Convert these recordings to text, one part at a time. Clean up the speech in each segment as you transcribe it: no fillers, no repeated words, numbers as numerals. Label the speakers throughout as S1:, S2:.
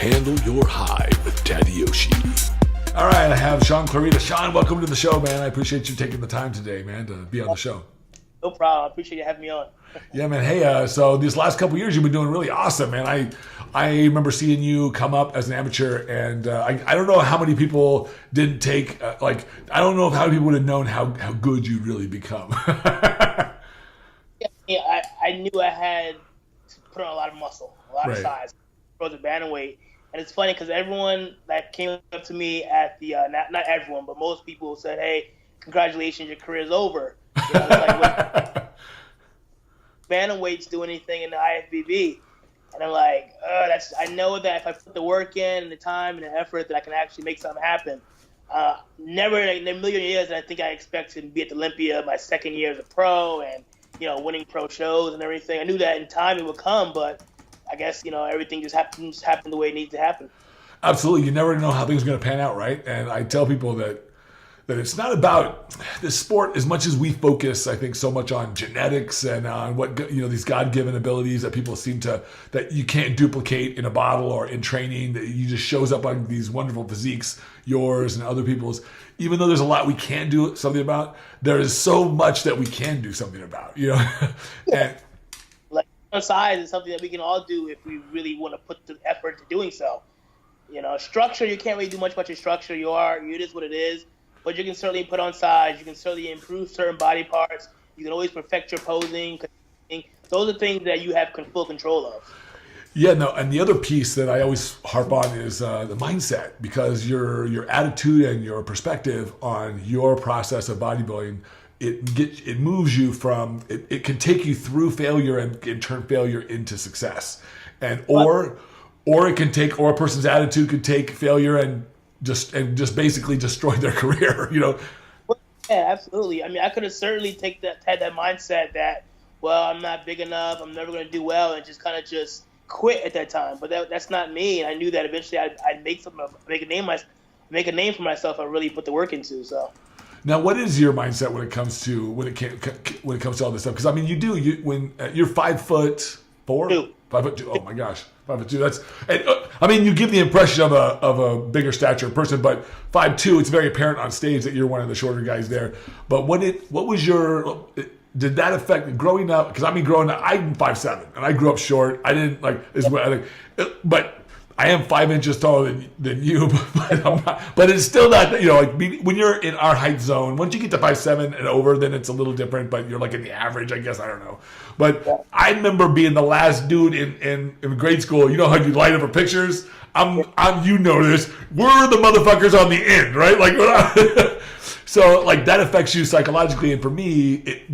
S1: Handle your high with Tadayoshi. All right, I have Shaun Clarida. Shaun, welcome to the show, man. I appreciate you taking the time today, man, to be on the show.
S2: No problem. I appreciate you having me on.
S1: Yeah, man. Hey, so these last couple of years, you've been doing really awesome, man. I remember seeing you come up as an amateur, and I don't know how many people didn't take, I don't know how many people would have known how good you'd really become.
S2: Yeah, I knew I had to put on a lot of muscle, a lot of size, for the bantamweight. And it's funny because everyone that came up to me at the, not everyone, but most people said, hey, congratulations, your career's over. You know, it's like, bantamweights do anything in the IFBB. And I'm like, I know that if I put the work in and the time and the effort that I can actually make something happen. Never in a million years did I think I expect to be at the Olympia my second year as a pro and, winning pro shows and everything. I knew that in time it would come, but I guess, everything just happened the way it needs to happen.
S1: Absolutely. You never know how things are going to pan out, right? And I tell people that it's not about this sport as much as we focus, I think, so much on genetics and on what, these God-given abilities that people seem to, that you can't duplicate in a bottle or in training, that you just shows up on these wonderful physiques, yours and other people's. Even though there's a lot we can do something about, there is so much that we can do something about, And
S2: like size is something that we can all do if we really want to put the effort to doing so. Structure, you can't really do much about your structure. It is what it is. But you can certainly put on size. You can certainly improve certain body parts. You can always perfect your posing. Those are things that you have full control of.
S1: Yeah, no, and the other piece that I always harp on is the mindset, because your attitude and your perspective on your process of bodybuilding, it moves you from, it can take you through failure and turn failure into success, or a person's attitude could take failure and just basically destroy their career,
S2: Yeah, absolutely. I mean, I could have certainly had that mindset that, well, I'm not big enough, I'm never going to do well, and just kind of just quit at that time. But that's not me, and I knew that eventually I'd make a name for myself. I really put the work into. So. Now,
S1: what is your mindset when it comes to all this stuff? Because I mean, when you're 5'4", 5'2". Oh my gosh, 5'2". That's, you give the impression of a bigger stature person, but 5'2", it's very apparent on stage that you're one of the shorter guys there. But did that affect growing up? Because growing up, I'm 5'7", and I grew up short. I didn't but I am 5 inches taller than you, but I'm not. But it's still not, when you're in our height zone, once you get to 5'7" and over, then it's a little different, but you're like in the average, I guess, I don't know. But I remember being the last dude in grade school. You know how you line up for pictures? We're the motherfuckers on the end, right? So that affects you psychologically, and for me, it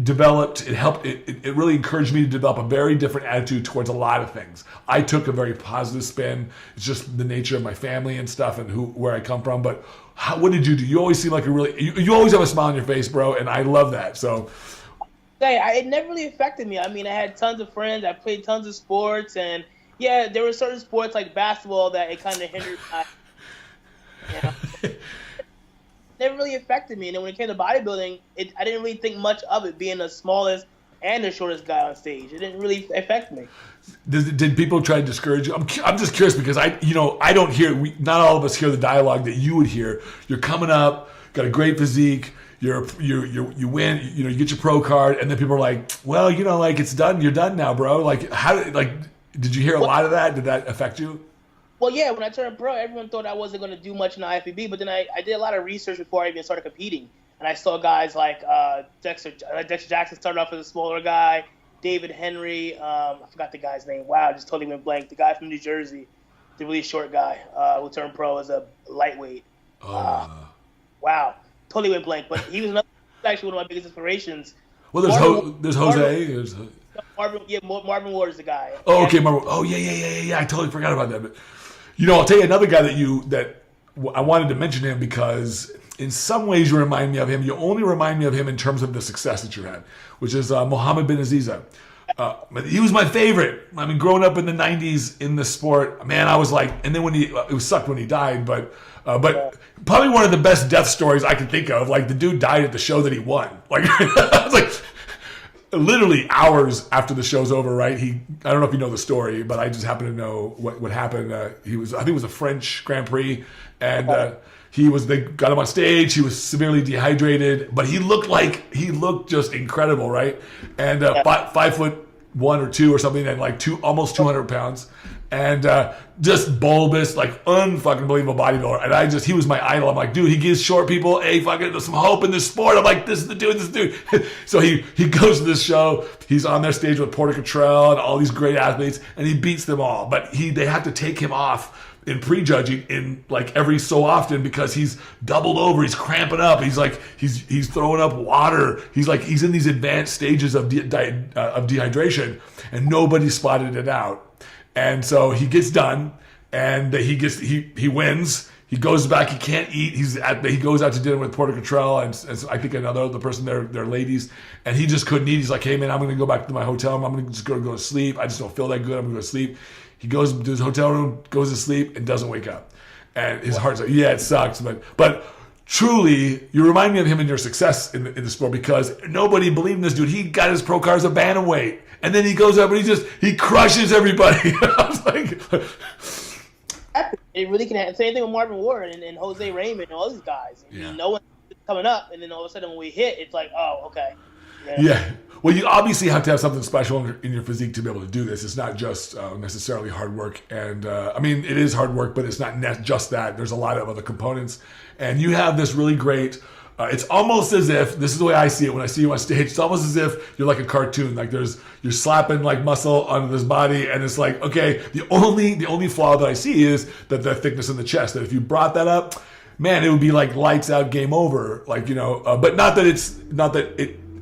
S1: helped. It really encouraged me to develop a very different attitude towards a lot of things. I took a very positive spin. It's just the nature of my family and stuff, and where I come from. But what did you do? You always seem like you always have a smile on your face, bro, and I love that. So,
S2: it never really affected me. I mean, I had tons of friends. I played tons of sports, and yeah, there were certain sports like basketball that it kind of hindered my. Never really affected me. And then when it came to bodybuilding, I didn't really think much of it, being the smallest and the shortest guy on stage. It didn't really affect me.
S1: Did people try to discourage you? I'm just curious, because I don't hear, not all of us hear the dialogue that you would hear. You're coming up, got a great physique, you win, you get your pro card, and then people are like, well, it's done, you're done now, bro. Did you hear a lot of that? Did that affect you?
S2: Well, yeah, when I turned pro, everyone thought I wasn't going to do much in the IFBB, but then I did a lot of research before I even started competing. And I saw guys like Dexter Jackson started off as a smaller guy, David Henry, I forgot the guy's name. Wow, I just totally went blank. The guy from New Jersey, the really short guy who turned pro as a lightweight. Wow, totally went blank. But he was actually one of my biggest inspirations.
S1: Well, there's Jose.
S2: Marvin Ward is the guy.
S1: Oh, okay, Marvin. Oh, yeah. I totally forgot about that. But I'll tell you another guy that I wanted to mention him, because in some ways you remind me of him. You only remind me of him in terms of the success that you had, which is Mohammed bin Aziza. He was my favorite. I mean, growing up in the 90s in the sport, man, I was like, and then it was sucked when he died, but probably one of the best death stories I can think of. Like, the dude died at the show that he won. Like, I was like, literally hours after the show's over, right? I don't know if you know the story, but I just happen to know what happened. I think it was a French Grand Prix, and they got him on stage. He was severely dehydrated, but he looked just incredible, right? And 5'1" or 2 or something, and like almost 200 pounds. And just bulbous, like unfucking believable bodybuilder. And he was my idol. I'm like, dude, he gives short people some hope in this sport. I'm like, this is the dude. So he goes to this show. He's on their stage with Porter Cottrell and all these great athletes, and he beats them all. But they have to take him off in prejudging in like every so often because he's doubled over. He's cramping up. He's like he's throwing up water. He's in these advanced stages of dehydration, and nobody spotted it out. And so he gets done, and he wins. He goes back. He can't eat. He goes out to dinner with Porter Cottrell and I think another person. They're ladies, and he just couldn't eat. He's like, hey man, I'm going to go back to my hotel. I'm going to just go to sleep. I just don't feel that good. I'm going to go to sleep. He goes to his hotel room, goes to sleep, and doesn't wake up. And his heart's like, yeah, it sucks, but. Truly, you remind me of him and your success in the sport because nobody believed in this dude. He got his pro cars a bantamweight, and then he goes up and he crushes everybody. I was like,
S2: it really can happen. Same thing with Marvin Ward and Jose Raymond and all these guys. I mean, no one's coming up, and then all of a sudden when we hit, it's like, oh, okay.
S1: Yeah. Well, you obviously have to have something special in your physique to be able to do this. It's not just necessarily hard work. And, I mean, it is hard work, but it's not just that. There's a lot of other components. And you have this really great, it's almost as if, this is the way I see it when I see you on stage, it's almost as if you're like a cartoon. Like you're slapping like muscle onto this body, and it's like, okay, the only flaw that I see is that the thickness in the chest. That if you brought that up, man, it would be like lights out, game over. Like, but not that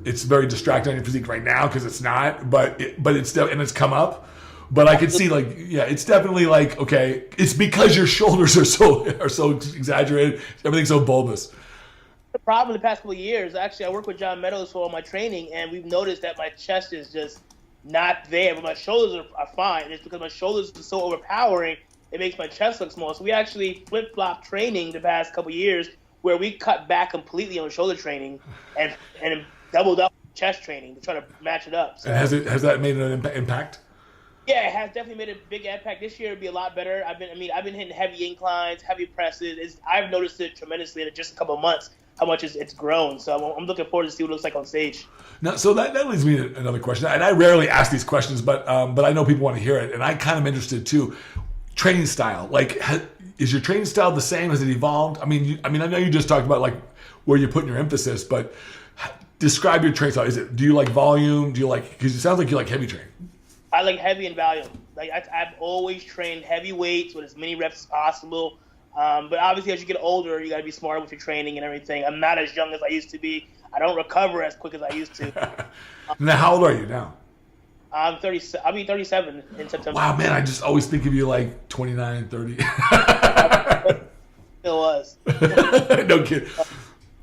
S1: it's very distracting on your physique right now because it's not, but it's come up. But I could see it's definitely like, okay, it's because your shoulders are so exaggerated, everything's so bulbous.
S2: The problem in the past couple of years, actually, I work with John Meadows for all my training, and we've noticed that my chest is just not there, but my shoulders are fine. And it's because my shoulders are so overpowering, it makes my chest look small. So we actually flip-flop training the past couple of years where we cut back completely on shoulder training and doubled up chest training to try to match it up. So,
S1: and has that made an impact?
S2: Yeah, it has definitely made a big impact. This year it'll be a lot better. I've been hitting heavy inclines, heavy presses. I've noticed it tremendously in just a couple of months how much it's grown. So I'm looking forward to see what it looks like on stage.
S1: Now, so that leads me to another question, and I rarely ask these questions, but I know people want to hear it, and I kind of interested too. Training style, like, is your training style the same? Has it evolved? I mean, I know you just talked about like where you're putting your emphasis, but describe your training style. Do you like volume? Because it sounds like you like heavy training.
S2: I like heavy and volume. Like I've always trained heavy weights with as many reps as possible. But obviously, as you get older, you got to be smarter with your training and everything. I'm not as young as I used to be. I don't recover as quick as I used to.
S1: Now, how old are you now?
S2: I'm 30. I'll be 37 in September.
S1: Wow, man! I just always think of you like 29, 30.
S2: It was.
S1: No kidding.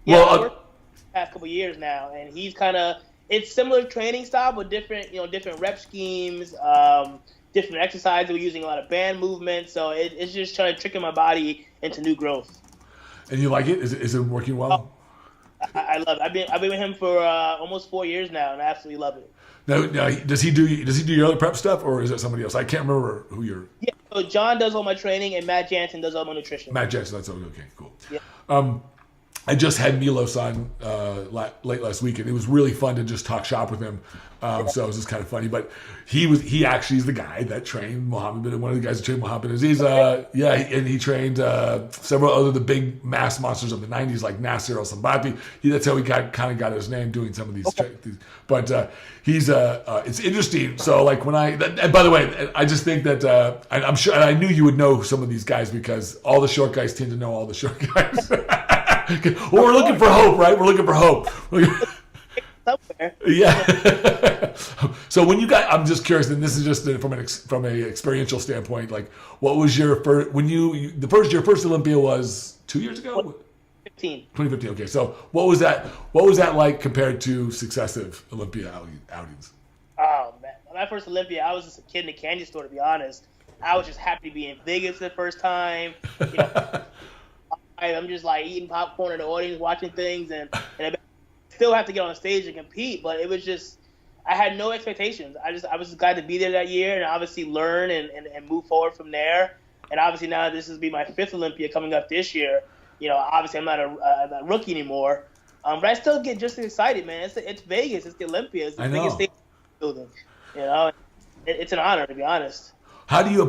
S2: Yeah, I worked the past couple of years now, and he's kind of. It's similar training style, but different, different rep schemes, different exercises. We're using a lot of band movement, so it's just trying to trick my body into new growth.
S1: And you like it? Is it working well?
S2: I love it. I've been with him for almost 4 years now, and I absolutely love it.
S1: Now, does he do your other prep stuff, or is it somebody else? I can't remember who you're.
S2: Yeah, so John does all my training, and Matt Jansen does all my nutrition.
S1: Matt Jansen, that's okay, cool.
S2: Yeah.
S1: I just had Milos on late last week, and it was really fun to just talk shop with him. So it was just kind of funny. But he actually is the guy that trained Mohammed bin, one of the guys that trained Mohammed bin Aziz. And he trained several other the big mass monsters of the '90s, like Nasser Al-Sambati. That's how he kind of got his name doing some of these. But he's it's interesting. So like and by the way, I just think that I'm sure, and I knew you would know some of these guys because all the short guys tend to know all the short guys. Well, we're looking for hope, right? We're looking for hope.
S2: Somewhere.
S1: Yeah. So when you got, I'm just curious, and this is just from a experiential standpoint. Like, what was your first your first Olympia was 2 years ago? 2015. Okay. So what was that like compared to successive Olympia outings?
S2: Oh man, my first Olympia, I was just a kid in a candy store. To be honest, I was just happy to be in Vegas the first time. I'm just like eating popcorn in the audience, watching things, and I still have to get on stage and compete. But it was just, I had no expectations. I was glad to be there that year and obviously learn and move forward from there. And obviously now this will be my 5th Olympia coming up this year. You know, obviously I'm not a rookie anymore. But I still get just as excited, man. It's Vegas. It's the Olympia. It's the biggest stage building. You know, it's an honor, to be honest.
S1: How do you,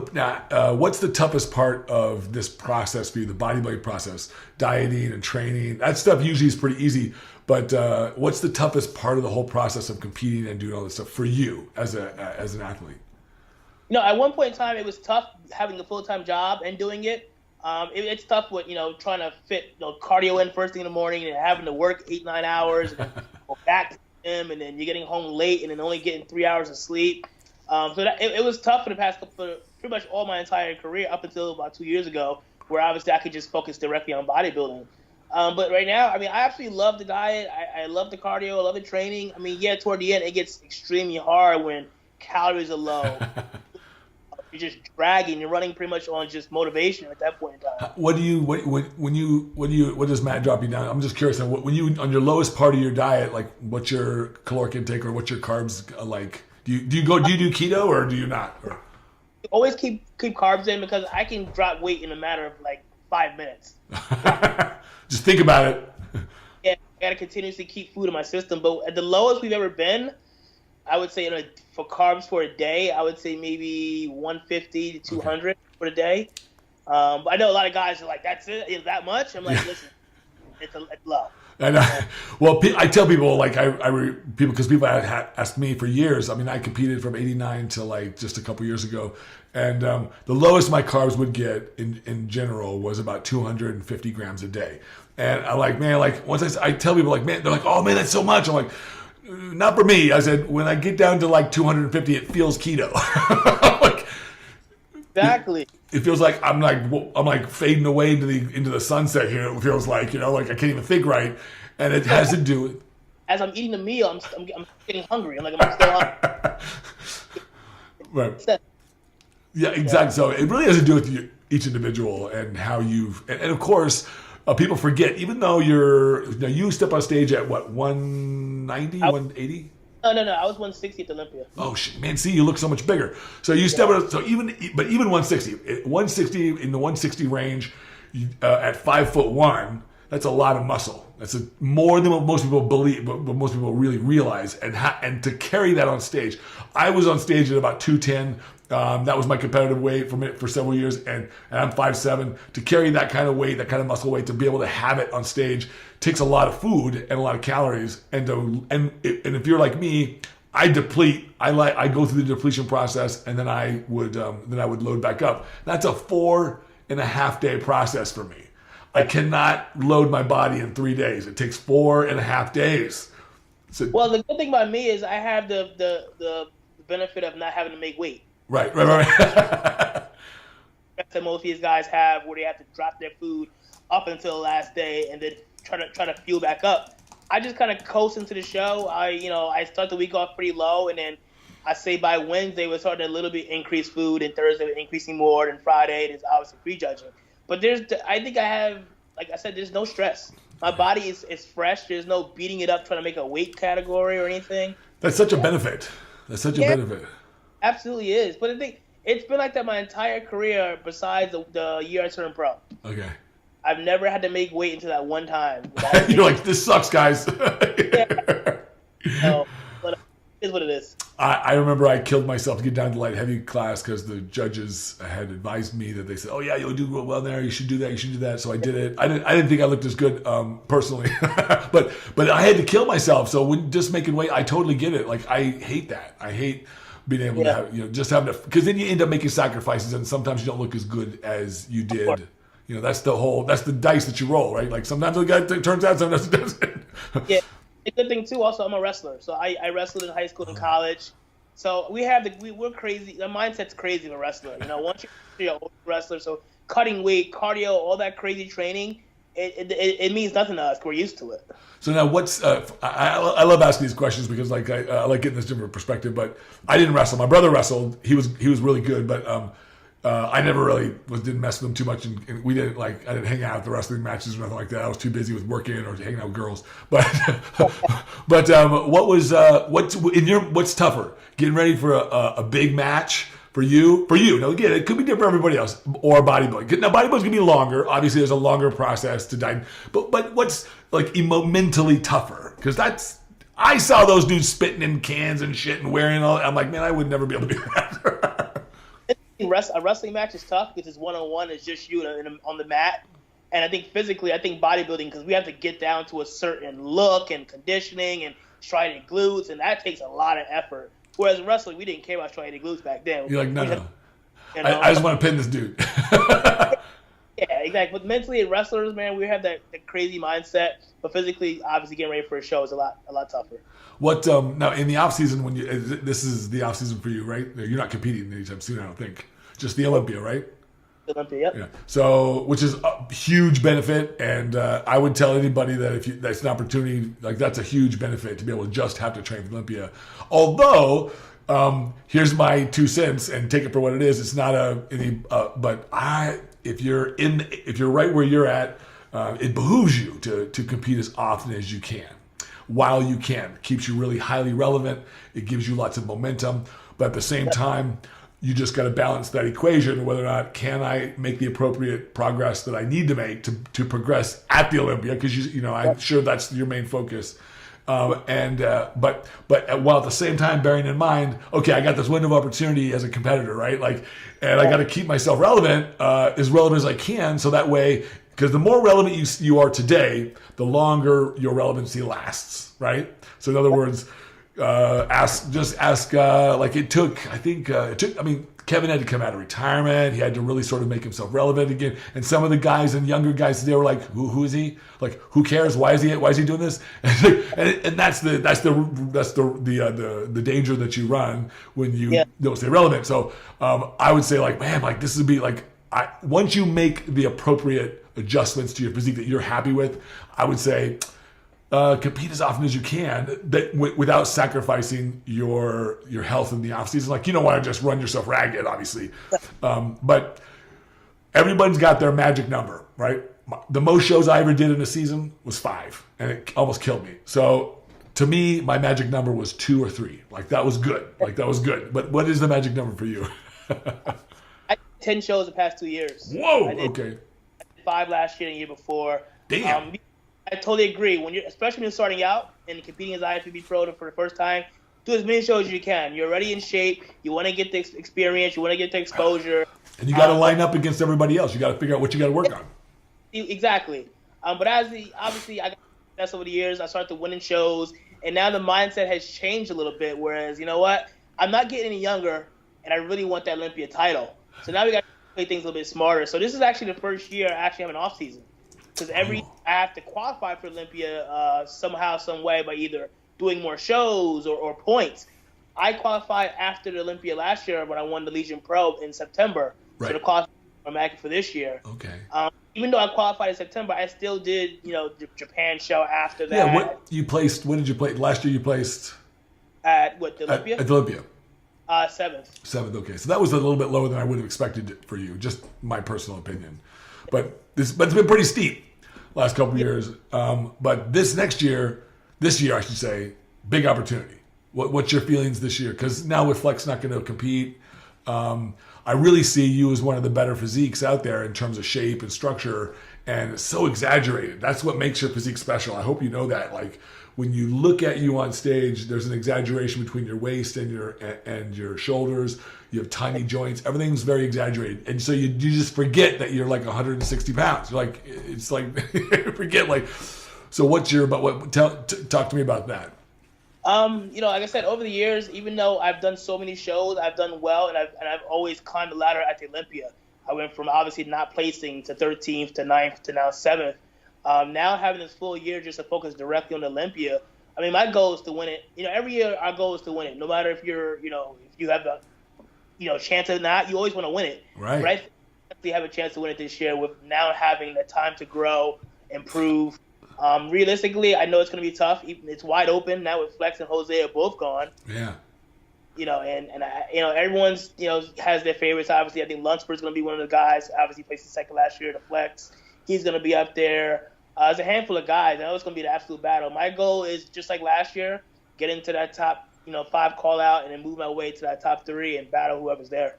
S1: what's the toughest part of this process for you, the bodybuilding process? Dieting and training, that stuff usually is pretty easy. But what's the toughest part of the whole process of competing and doing all this stuff for you as an athlete?
S2: You know, at one point in time, it was tough having a full-time job and doing it. It's tough with, you know, trying to fit cardio in first thing in the morning and having to work 8-9 hours and go back to the gym, and then you're getting home late and then only getting 3 hours of sleep. It was tough for the past for pretty much all my entire career up until about 2 years ago, where obviously I could just focus directly on bodybuilding. But right now, I mean, I absolutely love the diet. I love the cardio. I love the training. I mean, yeah, toward the end, it gets extremely hard when calories are low. You're just dragging. You're running pretty much on just motivation at that point in time.
S1: What does Matt drop you down? I'm just curious. When you on your lowest part of your diet, like what's your caloric intake or what's your carbs like? Do you do keto or do you not? Or?
S2: Always keep carbs in because I can drop weight in a matter of like 5 minutes.
S1: Just think about it.
S2: Yeah, I gotta continuously keep food in my system. But at the lowest we've ever been, I would say for carbs for a day, I would say maybe 150 to 200 for the day. But I know a lot of guys are like, "That's it? Is that much?" I'm like, "Listen, it's low."
S1: And I tell people like because people asked me for years. I mean, I competed from '89 to like just a couple years ago, and the lowest my carbs would get in general was about 250 grams a day. And I like, man, like once I tell people like, man, they're like, "Oh man, that's so much." I'm like, not for me. I said, when I get down to like 250, it feels keto. Like,
S2: exactly.
S1: It feels like I'm like fading away into the sunset here. It feels like, you know, like I can't even think right, and it has to do with.
S2: As I'm eating the meal, I'm getting hungry. I'm like, I'm still hungry.
S1: Right. Yeah, exactly. So it really has to do with each individual and how and of course. People forget, even though you step on stage at what, 190, 180?
S2: No. I was 160 at the Olympia.
S1: Oh shit, man! See, you look so much bigger. So you step on. So even 160 in the 160 range, at 5'1", that's a lot of muscle. That's more than what most people believe, what most people really realize. And to carry that on stage, I was on stage at about 210. That was my competitive weight for several years, and I'm 5'7". To carry that kind of weight, that kind of muscle weight, to be able to have it on stage takes a lot of food and a lot of calories. And if you're like me, I deplete. I go through the depletion process, and then I would load back up. That's a 4.5 day process for me. I cannot load my body in 3 days. It takes 4.5 days. So,
S2: well, the good thing about me is I have the benefit of not having to make weight.
S1: Right.
S2: That most of these guys have, where they have to drop their food up until the last day and then try to fuel back up. I just kind of coast into the show. I start the week off pretty low, and then I say by Wednesday we're starting a little bit increase food, and Thursday we're increasing more, and Friday it is obviously prejudging. But I think I have, like I said, there's no stress. My body is fresh. There's no beating it up trying to make a weight category or anything.
S1: That's such a benefit. Benefit.
S2: Absolutely is. But I think it's been like that my entire career besides the year I turned pro.
S1: Okay.
S2: I've never had to make weight until that one time.
S1: You're like, this sucks, guys.
S2: Yeah. No, but it is what it is.
S1: I remember I killed myself to get down to light heavy class because the judges had advised me that they said, "Oh yeah, you'll do well there. You should do that. So I did it. I didn't think I looked as good personally, but I had to kill myself. So when just making weight, I totally get it. Like I hate that. I hate being able to have, just having to, because then you end up making sacrifices, and sometimes you don't look as good as you did. That's the dice that you roll, right? Like sometimes it turns out, sometimes it doesn't.
S2: Yeah. The good thing too, also I'm a wrestler, so I wrestled in high school and college. So we're crazy. The mindset's crazy of a wrestler. Once you're a wrestler, so cutting weight, cardio, all that crazy training, it means nothing to us. We're used to it.
S1: So now, what's I love asking these questions because like I like getting this different perspective. But I didn't wrestle. My brother wrestled. He was really good. But I never really didn't mess with them too much, and we didn't I didn't hang out at the wrestling matches or nothing like that. I was too busy with working or hanging out with girls. But what's tougher, getting ready for a big match for you? Now again, it could be different for everybody else, or bodybuilding. Now bodybuilding's gonna be longer. Obviously, there's a longer process to dive. But what's mentally tougher? Because I saw those dudes spitting in cans and shit and wearing all. I'm like, man, I would never be able to do that.
S2: A wrestling match is tough because it's one-on-one. It's just you on the mat. And I think physically, bodybuilding, because we have to get down to a certain look and conditioning and striated glutes, and that takes a lot of effort. Whereas wrestling, we didn't care about striated glutes back then.
S1: You're like, no. I just want to pin this dude.
S2: Yeah, exactly. But mentally, as wrestlers, man, we have that crazy mindset. But physically, obviously, getting ready for a show is a lot tougher.
S1: What now in the off season, when this is the off season for you, right? You're not competing anytime soon, I don't think. Just the Olympia, right?
S2: Olympia, yep.
S1: Yeah. So, which is a huge benefit, and I would tell anybody that that's an opportunity, that's a huge benefit to be able to just have to train for Olympia. Although, here's my 2 cents, and take it for what it is. It's not if you're right where you're at, it behooves you to compete as often as you can, while you can. It keeps you really highly relevant. It gives you lots of momentum, but at the same time, you just got to balance that equation, whether or not can I make the appropriate progress that I need to make to progress at the Olympia, because I'm sure that's your main focus. But while at the same time bearing in mind, okay, I got this window of opportunity as a competitor, right? And I got to keep myself relevant, as relevant as I can, so that way, because the more relevant you are today, the longer your relevancy lasts, right? So in other words, Kevin had to come out of retirement. He had to really sort of make himself relevant again. And some of the guys and younger guys today were like, who is he? Like, who cares? Why is he doing this? And that's the danger that you run when you don't stay relevant. So I would say this would be once you make the appropriate adjustments to your physique that you're happy with, I would say compete as often as you can, without sacrificing your health in the off season. You don't want to just run yourself ragged, obviously, but everybody's got their magic number, right? The most shows I ever did in a season was 5, and it almost killed me. So to me, my magic number was 2 or 3. That was good. But what is the magic number for you?
S2: I did 10 shows the past 2 years.
S1: Whoa. Okay.
S2: I did 5 last year and the year before.
S1: Damn.
S2: I totally agree. Especially when you're starting out and competing as IFBB pro for the first time, do as many shows as you can. You're already in shape. You want to get the experience. You want to get the exposure.
S1: And you got to line up against everybody else. You got to figure out what you got to work on.
S2: Exactly. But obviously, I got success over the years. I started winning shows, and now the mindset has changed a little bit. Whereas, you know what? I'm not getting any younger, and I really want that Olympia title. So now we got to play things a little bit smarter. So this is actually the first year I actually have an off season. Because I have to qualify for Olympia somehow, some way, by either doing more shows or points. I qualified after the Olympia last year when I won the Legion Pro in September.
S1: Right.
S2: So the qualifying I'm acting for this year.
S1: Okay.
S2: Even though I qualified in September, I still did, the Japan show after that.
S1: Yeah. What did you place last year? You placed
S2: at the Olympia?
S1: At the Olympia.
S2: 7th.
S1: 7th. Okay. So that was a little bit lower than I would have expected it for you. Just my personal opinion. But it's been pretty steep last couple of years. But this year I should say, big opportunity. What's your feelings this year? Because now with Flex not going to compete, I really see you as one of the better physiques out there in terms of shape and structure, and it's so exaggerated. That's what makes your physique special. I hope you know that. When you look at you on stage, there's an exaggeration between your waist and your shoulders. You have tiny joints. Everything's very exaggerated, and so you just forget that you're 160 pounds. You're forget. So what's your? But talk to me about that.
S2: Like I said, over the years, even though I've done so many shows, I've done well, and I've always climbed the ladder at the Olympia. I went from obviously not placing to 13th to 9th to now 7th. Now having this full year just to focus directly on the Olympia. I mean, my goal is to win it. Every year our goal is to win it. No matter if you're, if you have the, chance or not, you always want to win it.
S1: Right.
S2: But I definitely have a chance to win it this year with now having the time to grow, improve. Realistically, I know it's going to be tough. It's wide open now with Flex and Jose are both gone.
S1: Yeah.
S2: and everyone's, has their favorites. Obviously, I think Lunsford's going to be one of the guys. Obviously, he placed the second last year to flex. He's going to be up there. There's a handful of guys. I know it's going to be an absolute battle. My goal is, just like last year, get into that top, 5 call out and then move my way to that top 3 and battle whoever's there.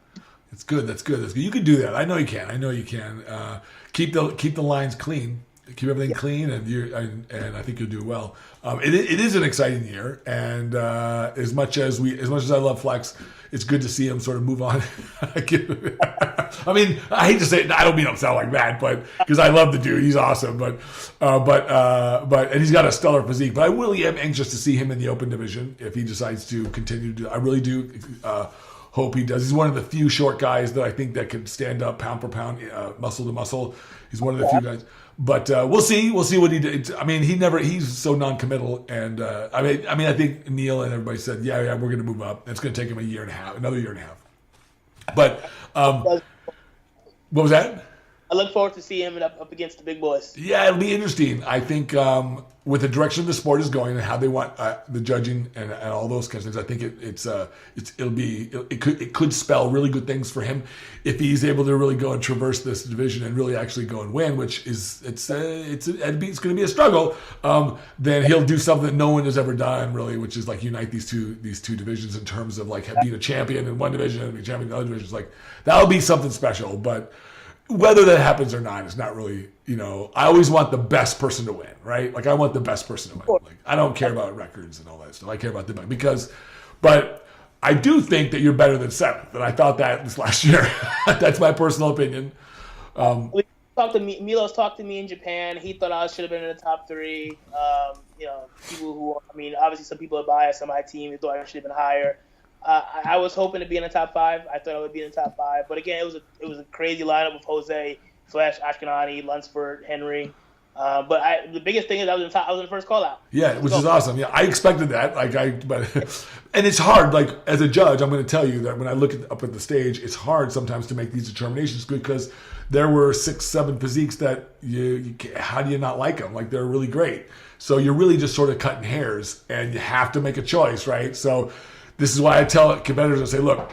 S1: That's good. That's good. You can do that. I know you can. Keep the lines clean. Keep everything clean, and I think you'll do well. It is an exciting year, and as much as I love Flex, it's good to see him sort of move on. I mean, I hate to say it. I don't mean to sound like that, but because I love the dude, he's awesome. But and he's got a stellar physique. But I really am anxious to see him in the open division if he decides to continue to do. I really do. Hope he does. He's one of the few short guys that I think that can stand up pound for pound, muscle to muscle. He's one of the few guys. But we'll see. We'll see what he did. I mean, he's so non-committal. And I think Neil and everybody said, yeah, we're going to move up. It's going to take him another year and a half. But what was that?
S2: I look forward to seeing him up against the big boys.
S1: Yeah, it'll be interesting. I think with the direction the sport is going and how they want the judging and all those kinds of things, I think it could spell really good things for him if he's able to really go and traverse this division and really actually go and win, which is it's going to be a struggle. Then he'll do something that no one has ever done really, which is like unite these two divisions in terms of like being a champion in one division and being a champion in the other division. It's like that'll be something special, but. Whether that happens or not, it's not really, I always want the best person to win, right? Like, I want the best person to win. Like, I don't care about records and all that stuff. I care about the best. But I do think that you're better than 7th, and I thought that this last year. That's my personal opinion.
S2: Meadows talked to me in Japan. He thought I should have been in the top 3. Obviously some people are biased on my team. They thought I should have been higher. I was hoping to be in the top 5. I thought I would be in the top 5, but again, it was a crazy lineup with Jose, Flash, Ashkenani, Lunsford, Henry. But the biggest thing is I was in the first call out.
S1: Yeah, which is awesome. Yeah, I expected that. And it's hard. Like as a judge, I'm going to tell you that when I look up at the stage, it's hard sometimes to make these determinations because there were 6, 7 physiques that how do you not like them? Like they're really great. So you're really just sort of cutting hairs, and you have to make a choice, right? So. This is why I tell competitors, I say, look,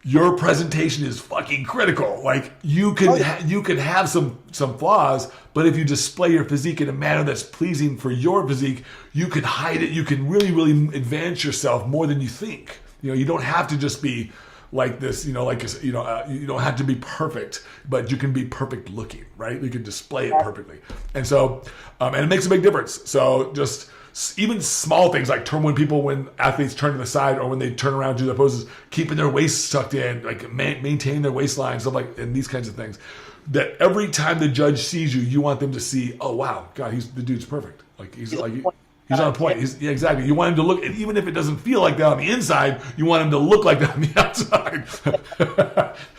S1: your presentation is fucking critical. Like you could have some flaws, but if you display your physique in a manner that's pleasing for your physique, you can hide it. You can really, really advance yourself more than you think. You don't have to just be like this. You don't have to be perfect, but you can be perfect looking, right? You can display it perfectly, and so and it makes a big difference. So just. Even small things like when athletes turn to the side or when they turn around and do their poses, keeping their waists tucked in, like maintaining their waistline, stuff like, and these kinds of things. That every time the judge sees you, you want them to see, oh wow, God, the dude's perfect. Like he's on point. Exactly. You want him to look, and even if it doesn't feel like that on the inside, you want him to look like that on the outside.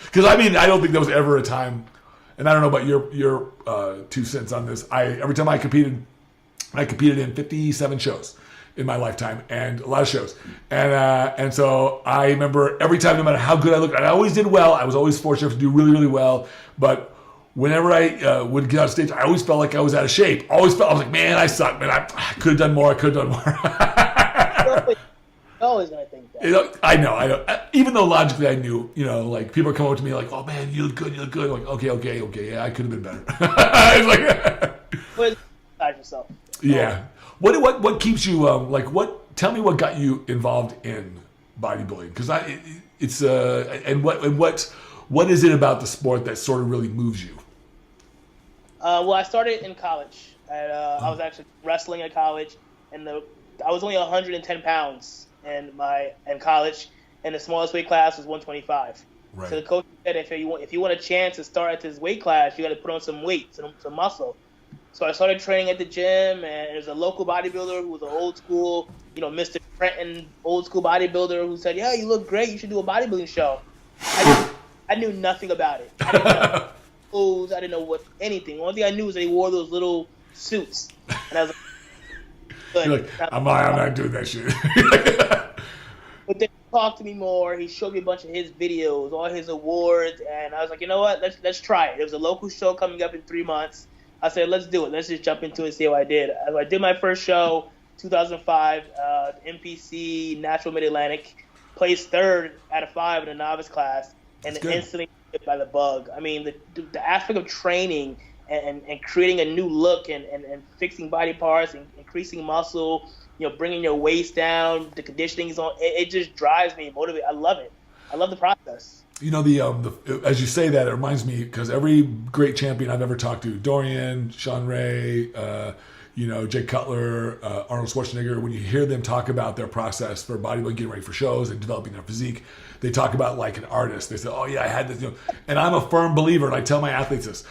S1: Because I don't think there was ever a time, and I don't know about your 2 cents on this. Every time I competed in 57 shows in my lifetime, and a lot of shows. And so I remember every time, no matter how good I looked, I always did well. I was always fortunate to do really, really well. But whenever I would get on stage, I always felt like I was out of shape. I was like, man, I suck, man. I could have done more.
S2: Always going to think that.
S1: I know. Even though logically I knew, like people are coming up to me like, oh man, you look good. I'm like, okay. Yeah, I could have been better. It's like,
S2: but yourself.
S1: Yeah. What keeps you tell me what got you involved in bodybuilding, because what is it about the sport that sort of really moves you?
S2: Well, I started in college. I was actually wrestling in college, and I was only 110 pounds in college, and the smallest weight class was 125. Right. So the coach said if you want a chance to start at this weight class, you got to put on some weight, some muscle. So I started training at the gym, and there's a local bodybuilder who was an old school, Mr. Trenton, old school bodybuilder who said, yeah, you look great. You should do a bodybuilding show. I knew nothing about it. I didn't know clothes. I didn't know anything. The only thing I knew was that he wore those little suits. And I was like,
S1: you're like, I'm not doing that shit.
S2: But then he talked to me more. He showed me a bunch of his videos, all his awards, and I was like, you know what? Let's try it. There was a local show coming up in 3 months. I said, let's do it. Let's just jump into it and see how I did. I did my first show, 2005, MPC, Natural Mid-Atlantic. placed third out of 5 in the novice class, and
S1: good.
S2: instantly hit by the bug. I mean, the aspect of training and creating a new look and fixing body parts and increasing muscle, bringing your waist down, the conditioning is on. It just drives me, motivates. I love it. I love the process.
S1: The as you say that, it reminds me, because every great champion I've ever talked to, Dorian, Sean Ray, Jay Cutler, Arnold Schwarzenegger, when you hear them talk about their process for bodybuilding, getting ready for shows and developing their physique, they talk about like an artist. They say, oh yeah, I had this, and I'm a firm believer, and I tell my athletes this,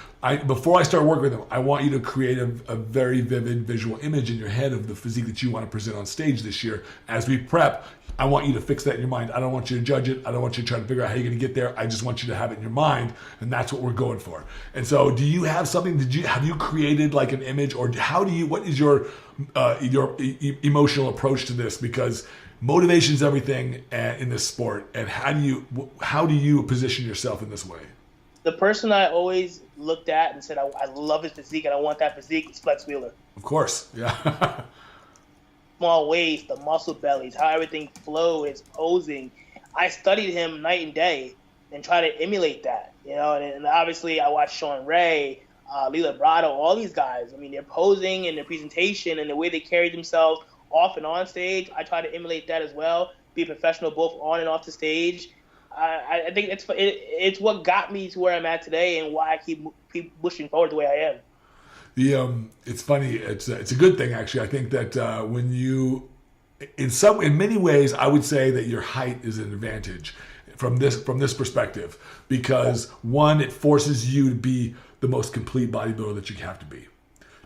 S1: before I start working with them, I want you to create a very vivid visual image in your head of the physique that you want to present on stage this year. As we prep, I want you to fix that in your mind. I don't want you to judge it. I don't want you to try to figure out how you're going to get there. I just want you to have it in your mind, and that's what we're going for. And so, do you have something? Have you created like an image, or what is your emotional approach to this? Because motivation is everything in this sport. And how do you position yourself in this way?
S2: The person I always looked at and said, I love his physique and I want that physique is Flex Wheeler.
S1: Of course, yeah.
S2: Small waist, the muscle bellies, how everything flows, posing. I studied him night and day and try to emulate that, and obviously I watched Shaun Ray, Lila Brado, all these guys. I mean, their posing and their presentation and the way they carry themselves off and on stage, I try to emulate that as well, be a professional both on and off the stage. I think it's what got me to where I'm at today and why I keep pushing forward the way I am.
S1: It's funny. It's a good thing, actually. I think that when you, in many ways, I would say that your height is an advantage from this perspective, because one, it forces you to be the most complete bodybuilder that you have to be.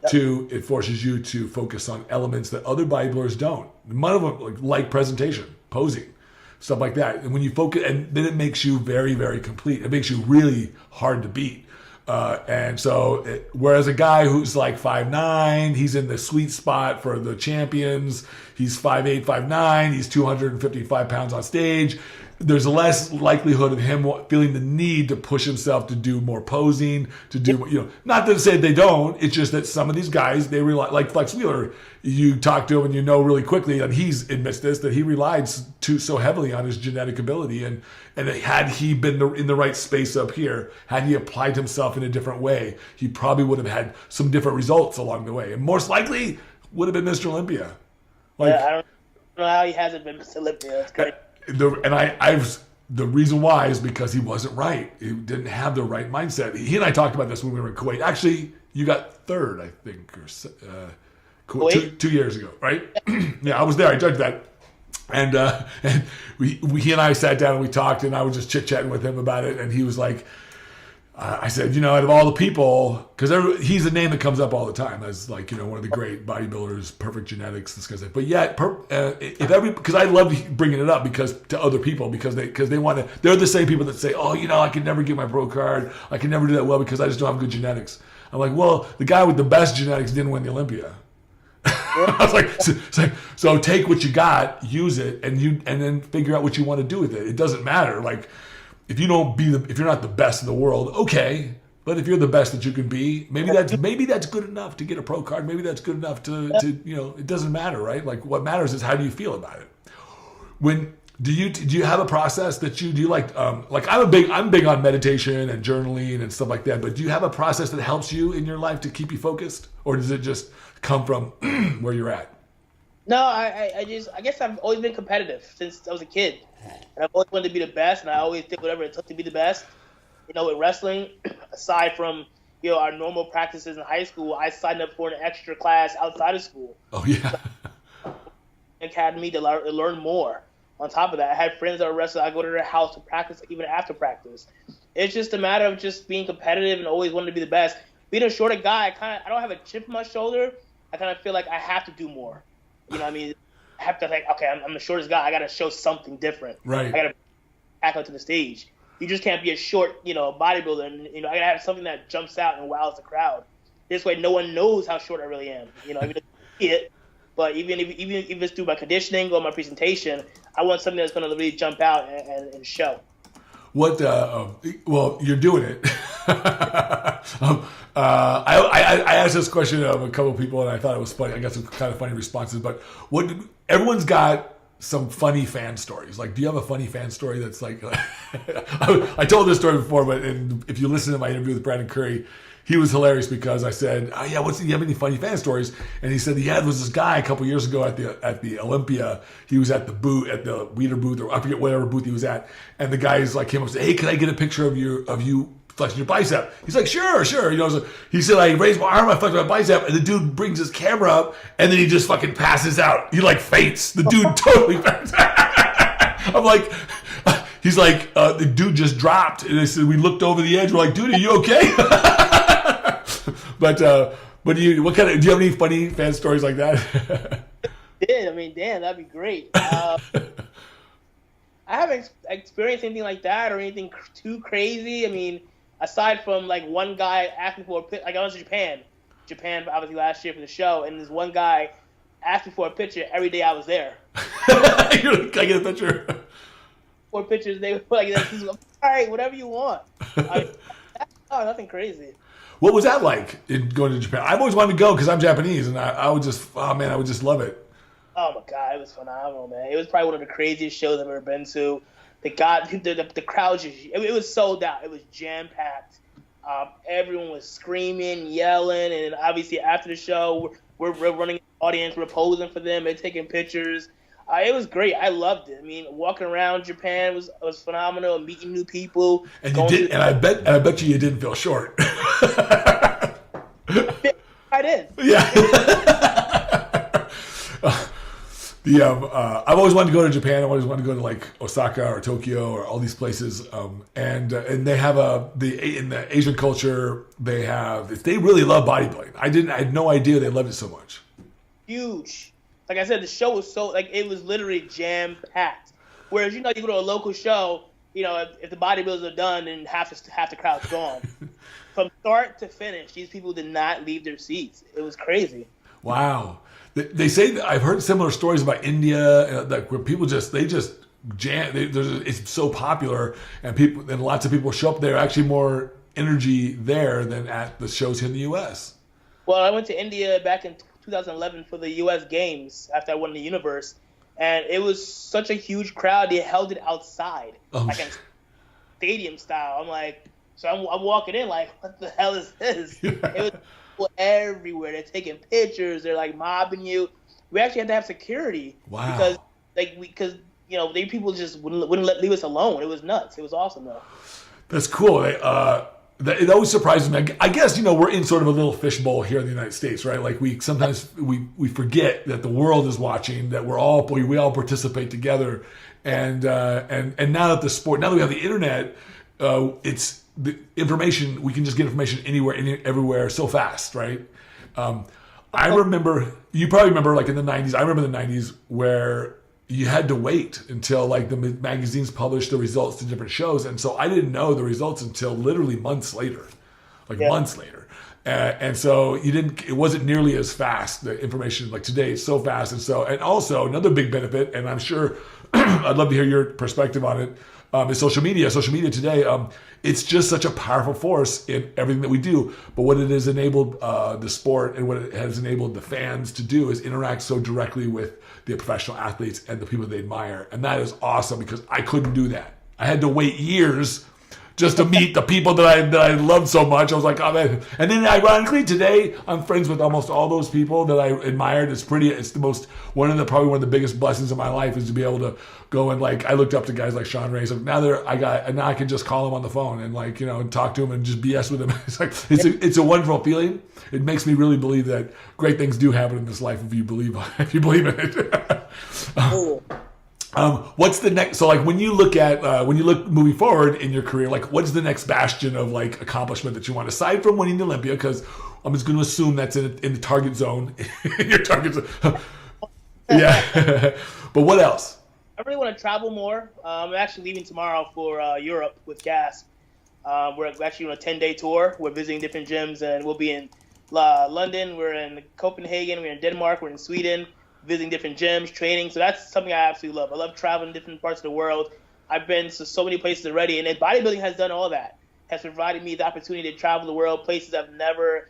S1: Yep. 2, it forces you to focus on elements that other bodybuilders don't. None of them like presentation, posing, stuff like that. And when you focus, and then it makes you very, very complete. It makes you really hard to beat. And so, whereas a guy who's like 5'9", he's in the sweet spot for the champions. He's 5'8", 5'9", he's 255 pounds on stage. There's less likelihood of him feeling the need to push himself to do more posing, to do, not to say they don't. It's just that some of these guys, they rely, like Flex Wheeler, you talk to him and really quickly, and he admits this, that he relied so heavily on his genetic ability. And had he been in the right space up here, had he applied himself in a different way, he probably would have had some different results along the way. And most likely would have been Mr. Olympia.
S2: I don't know how he hasn't been Mr. Olympia. It's great.
S1: The reason why is because he wasn't right. He didn't have the right mindset. He and I talked about this when we were in Kuwait. Actually, you got third, I think, or 2 years ago, right? Yeah, I was there. I judged that. And he and I sat down and we talked, and I was just chit-chatting with him about it. And he was like, I said, out of all the people, because he's a name that comes up all the time as like, one of the great bodybuilders, perfect genetics, this guy's like, but yet, because I love bringing it up to other people, because they want to, they're the same people that say, oh, I can never get my pro card, I can never do that well because I just don't have good genetics. I'm like, well, the guy with the best genetics didn't win the Olympia. I was like, so take what you got, use it, and then figure out what you want to do with it. It doesn't matter, like. If you're not the best in the world, okay. But if you're the best that you can be, maybe that's good enough to get a pro card. Maybe that's good enough to it doesn't matter, right? Like what matters is how do you feel about it. Do you have a process that do you like? I'm big on meditation and journaling and stuff like that. But do you have a process that helps you in your life to keep you focused, or does it just come from where you're at?
S2: No, I guess I've always been competitive since I was a kid. And I've always wanted to be the best, and I always did whatever it took to be the best. With wrestling, aside from, our normal practices in high school, I signed up for an extra class outside of school.
S1: Oh, yeah.
S2: Academy to learn more. On top of that, I had friends that were wrestlers. I go to their house to practice even after practice. It's just a matter of just being competitive and always wanting to be the best. Being a shorter guy, I don't have a chip on my shoulder. I kind of feel like I have to do more. You know what I mean? I have to think, okay, I'm the shortest guy. I got to show something different.
S1: Right.
S2: I got to back out to the stage. You just can't be a short, bodybuilder. And, I got to have something that jumps out and wows the crowd. This way, no one knows how short I really am. Even if see it, but even if it's through my conditioning or my presentation, I want something that's going to really jump out and show.
S1: Well, you're doing it. I asked this question of a couple of people, and I thought it was funny. I got some kind of funny responses. But everyone's got some funny fan stories. Like, do you have a funny fan story that's like, I told this story before, but if you listen to my interview with Brandon Curry, he was hilarious because I said, "Oh yeah, do you have any funny fan stories?" And he said was this guy a couple years ago at the Olympia. He was at the Weeder booth, or I forget whatever booth he was at, and the guys like came up and said, "Hey, can I get a picture of you flexing your bicep?" He's like, sure. So he said, I raised my arm, I flexed my bicep, and the dude brings his camera up, and then he just fucking passes out. He like faints. The dude totally faints. I'm like, he's like, the dude just dropped. And I said, we looked over the edge. We're like, dude, are you okay? But do you have any funny fan stories like that?
S2: I mean, damn, that'd be great. I haven't experienced anything like that or anything too crazy. I mean, aside from like one guy asking for a picture, like I went to Japan obviously last year for the show, and this one guy asked me for a picture every day I was there.
S1: You're like, can I get a picture?
S2: 4 pictures, they were like, all right, whatever you want. Nothing crazy.
S1: What was that like going to Japan? I've always wanted to go because I'm Japanese, and I would just, I would just love it.
S2: Oh my God, it was phenomenal, man. It was probably one of the craziest shows I've ever been to. The crowd it was sold out. It was jam packed. Everyone was screaming, yelling, and obviously after the show, we're running the audience, we're posing for them, and taking pictures. It was great. I loved it. I mean, walking around Japan was phenomenal. Meeting new people.
S1: And you did, and I bet you didn't feel short.
S2: I did.
S1: Yeah. I've always wanted to go to Japan. I've always wanted to go to like Osaka or Tokyo or all these places. And they have in the Asian culture, they really love bodybuilding. I had no idea they loved it so much. Huge.
S2: Like I said, the show was it was literally jam packed. Whereas you go to a local show, if the bodybuilders are done, then half the crowd's gone. From start to finish, these people did not leave their seats. It was crazy.
S1: Wow. They say that I've heard similar stories about India, where people jam. It's so popular, and lots of people show up there. Actually, more energy there than at the shows here in the U.S.
S2: Well, I went to India back in 2011 for the U.S. Games after I won the Universe, and it was such a huge crowd. They held it outside, like in stadium style. I'm like, so I'm walking in like, what the hell is this? It was people everywhere. They're taking pictures. They're like mobbing you. We actually had to have security.
S1: Wow.
S2: Because they people just wouldn't leave us alone. It was nuts. It was awesome though.
S1: That's cool. It always surprises me. I guess we're in sort of a little fishbowl here in the United States, right? Like we sometimes we forget that the world is watching, that we all participate together, and now that we have the internet, it's the information. We can just get information anywhere, everywhere, so fast, right? I remember, you probably remember, like in the '90s. I remember the '90s where you had to wait until like the magazines published the results to different shows, and so I didn't know the results until literally months later, months later, and so it wasn't nearly as fast. The information like today is so fast, and also another big benefit, and I'm sure I'd love to hear your perspective on it. Is social media. Social media today, it's just such a powerful force in everything that we do. But what it has enabled the sport and what it has enabled the fans to do is interact so directly with the professional athletes and the people they admire. And that is awesome because I couldn't do that. I had to wait years just to meet the people that I loved so much. I was like, oh man. And then ironically today, I'm friends with almost all those people that I admired. It's probably one of the biggest blessings of my life is to be able to go and I looked up to guys like Shaun Ray. So now I can just call him on the phone and and talk to him and just BS with him. It's a wonderful feeling. It makes me really believe that great things do happen in this life if you believe in it. What's the next? So when you look moving forward in your career, what's the next bastion of accomplishment that you want aside from winning the Olympia? Because I'm just going to assume that's in the target zone. In your target zone. Yeah. But what else?
S2: I really want to travel more. I'm actually leaving tomorrow for Europe with Gasp. We're actually on a 10-day tour. We're visiting different gyms, and we'll be in London. We're in Copenhagen. We're in Denmark. We're in Sweden, visiting different gyms, training. So that's something I absolutely love. I love traveling different parts of the world. I've been to so many places already, and bodybuilding has done all that. Has provided me the opportunity to travel the world, places I've never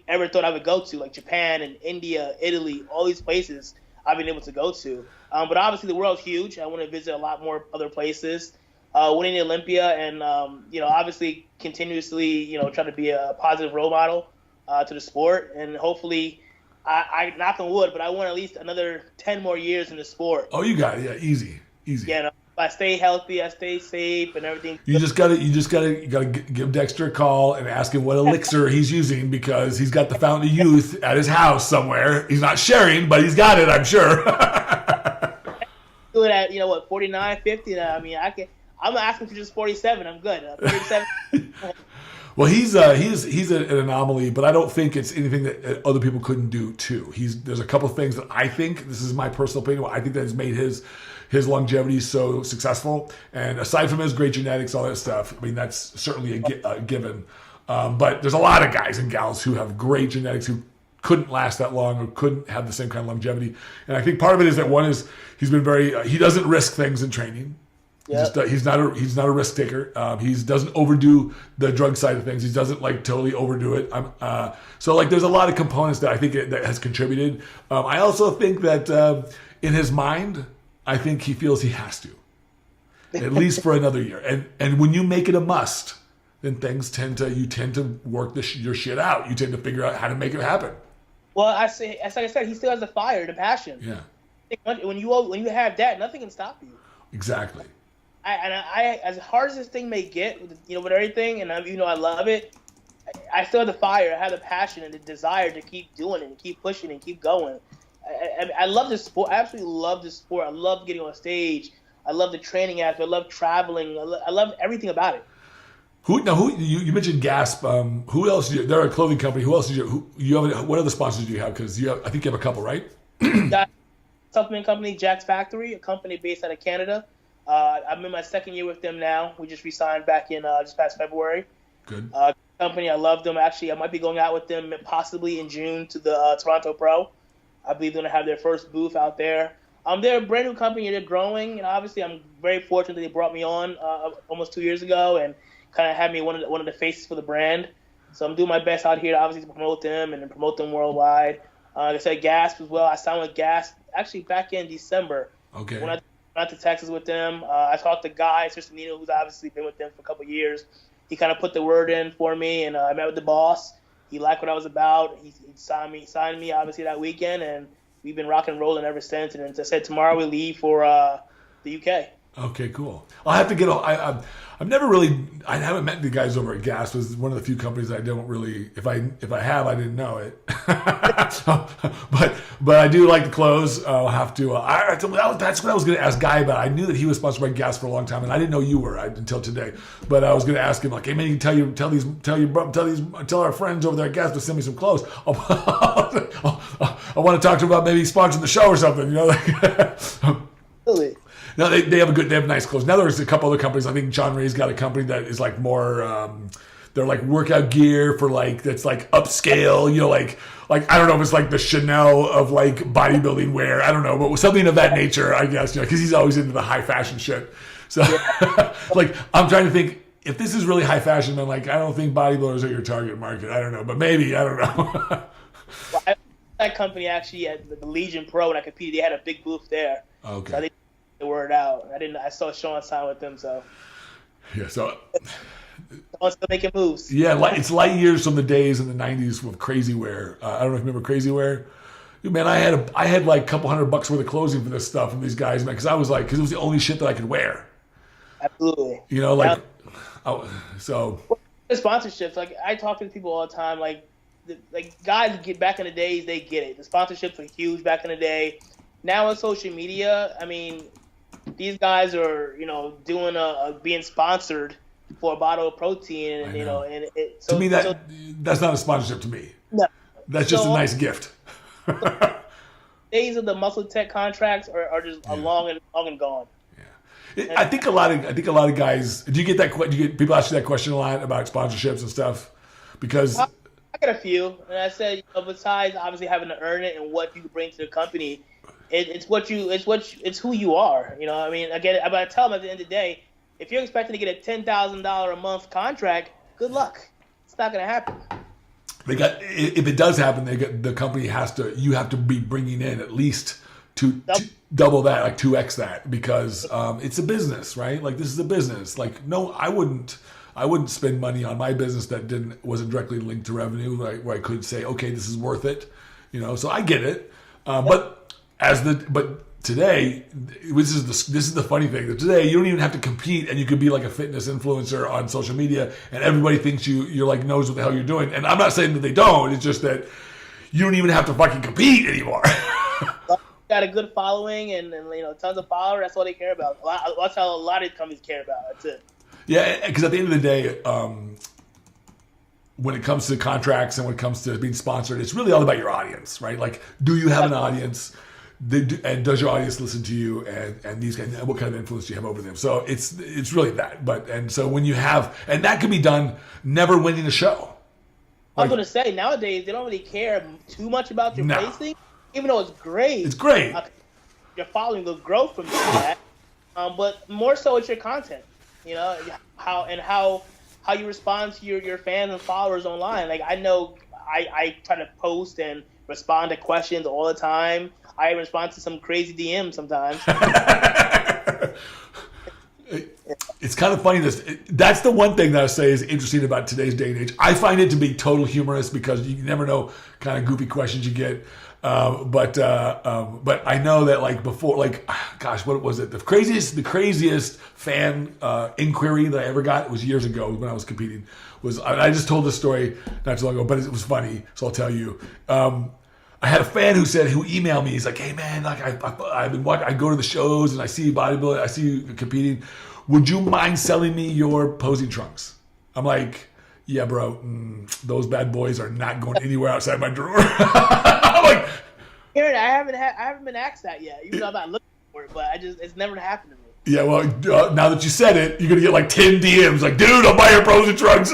S2: ever thought I would go to, like Japan and India, Italy, all these places. I've been able to go to. But obviously the world's huge. I want to visit a lot more other places. Winning the Olympia and, obviously continuously, try to be a positive role model to the sport. And hopefully, I knock on wood, but I want at least another 10 more years in the sport.
S1: Oh, you got it. Yeah, easy.
S2: Yeah, if I stay healthy, I stay safe and everything.
S1: You gotta give Dexter a call and ask him what elixir he's using, because he's got the Fountain of Youth at his house somewhere. He's not sharing, but he's got it, I'm sure.
S2: Do it at 49, 50. I mean, I'm asking for just 47. I'm good. 47.
S1: Well, he's an anomaly, but I don't think it's anything that other people couldn't do too. There's a couple of things that I think, this is my personal opinion, I think that has made his longevity so successful. And aside from his great genetics, all that stuff, I mean, that's certainly a given. But there's a lot of guys and gals who have great genetics who couldn't last that long or couldn't have the same kind of longevity. And I think part of it is that one is he's been he doesn't risk things in training. Yep. He's not a risk taker. He doesn't overdo the drug side of things. He doesn't totally overdo it. So there's a lot of components that I think that has contributed. I also think that in his mind, I think he feels he has to, at least for another year. And when you make it a must, then things tend to work your shit out. You tend to figure out how to make it happen.
S2: Well, as like I said, he still has the fire, the passion.
S1: Yeah.
S2: When you have that, nothing can stop you.
S1: Exactly.
S2: I as hard as this thing may get, with everything, and I love it, I still have the fire. I have the passion and the desire to keep doing it and keep pushing and keep going. I love this sport. I absolutely love this sport. I love getting on stage. I love the training aspect. I love traveling. I love everything about it.
S1: You mentioned Gasp. Who else? They're a clothing company. Who else did you have? What other sponsors do you have? Because I think you have a couple, right?
S2: Supplement company, Jack's Factory, a company based out of Canada. I'm in my second year with them now. We just re-signed back in just past February.
S1: Good.
S2: Company, I love them. Actually, I might be going out with them possibly in June to the Toronto Pro. I believe they're going to have their first booth out there. They're a brand new company. They're growing, and obviously, I'm very fortunate that they brought me on almost 2 years ago and kind of had me one of the faces for the brand. So I'm doing my best out here to obviously promote them and then promote them worldwide. Like I said, Gasp as well. I signed with Gasp actually back in December.
S1: Okay.
S2: When I went to Texas with them, I talked to Guy Nino, who's obviously been with them for a couple of years. He kind of put the word in for me, and I met with the boss. He liked what I was about. He signed me obviously that weekend, and we've been rocking and rolling ever since. And as I said, tomorrow we leave for the UK.
S1: Okay, cool. I'll have to get. I haven't met the guys over at Gas. It was one of the few companies I don't really. If I have, I didn't know it. but I do like the clothes. I'll have to. That's what I was going to ask Guy about. I knew that he was sponsored by Gas for a long time, and I didn't know you were until today. But I was going to ask him hey man, you can tell our friends over there at Gas to send me some clothes. I want to talk to him about maybe sponsoring the show or something.
S2: Really?
S1: No, they have nice clothes. Now there's a couple other companies. I think John Ray's got a company that is more. They're workout gear for that's upscale. I don't know if it's the Chanel of bodybuilding wear. I don't know, but something of that nature, I guess. Because he's always into the high fashion shit. So I'm trying to think if this is really high fashion. Then I don't think bodybuilders are your target market. I don't know, but maybe I don't know.
S2: Well, that company actually at the Legion Pro when I competed, they had a big booth there.
S1: Okay.
S2: So I think the word out. I saw Shaun sign with them, so
S1: yeah. So
S2: I'm still making moves.
S1: Yeah, it's light years from the days in the '90s with Crazy Wear. I don't know if you remember Crazy Wear. Man, I had a couple $100 worth of clothing for this stuff from these guys, man, because it was the only shit that I could wear.
S2: Absolutely.
S1: So.
S2: The sponsorships, I talk to people all the time, guys get back in the days, they get it. The sponsorships were huge back in the day. Now on social media, I mean, these guys are, doing being sponsored for a bottle of protein, and
S1: to me that's not a sponsorship to me.
S2: No,
S1: that's just a nice gift.
S2: Days of the muscle tech contracts are just long and gone.
S1: Yeah, I think a lot of guys. Do you get that? Do you get people ask you that question a lot about sponsorships and stuff? Because
S2: I got a few, and I said, besides obviously having to earn it and what you bring to the company. It's who you are. I mean, again, but I tell them at the end of the day, if you're expecting to get a $10,000 a month contract, good luck. It's not going to happen.
S1: If it does happen, the company you have to be bringing in at least double that, like 2x that, because it's a business, right? Like this is a business. Like no, I wouldn't spend money on my business that wasn't directly linked to revenue, right? Where I could say, okay, this is worth it, So I get it, but today, this is the funny thing. That today you don't even have to compete, and you could be like a fitness influencer on social media, and everybody thinks you're like knows what the hell you're doing. And I'm not saying that they don't. It's just that you don't even have to fucking compete anymore.
S2: Got a good following and tons of followers. That's all they care about. That's how a lot of companies care about. That's it. Yeah,
S1: because at the end of the day, when it comes to contracts and when it comes to being sponsored, it's really all about your audience, right? Like, do you have an audience? And does your audience listen to you? And these guys, what kind of influence do you have over them? So it's really that. And so when you have, and that can be done never winning a show.
S2: I was going to say, nowadays, they don't really care too much about your placing, even though it's great.
S1: It's great.
S2: Your following will grow from that. But more so it's your content, how you respond to your fans and followers online. Like, I know I try to post and respond to questions all the time. I respond to some crazy DMs sometimes.
S1: It's kind of funny. That's the one thing that I say is interesting about today's day and age. I find it to be total humorous because you never know kind of goofy questions you get. But I know that like before, like, gosh, what was it? The craziest fan inquiry that I ever got was years ago when I was competing. I just told this story not too long ago, but it was funny, so I'll tell you. I had a fan who emailed me. He's like, "Hey man, like I've been watching. I go to the shows and I see you bodybuilding. I see you competing. Would you mind selling me your posing trunks?" I'm like, "Yeah, bro. Those bad boys are not going anywhere outside my drawer." I'm like,
S2: Aaron, I haven't been asked that yet. Even though I'm not looking for it, but it's never happened to me.
S1: Yeah, well, now that you said it, you're gonna get like 10 DMs. Like, dude, I'll buy your posing trunks.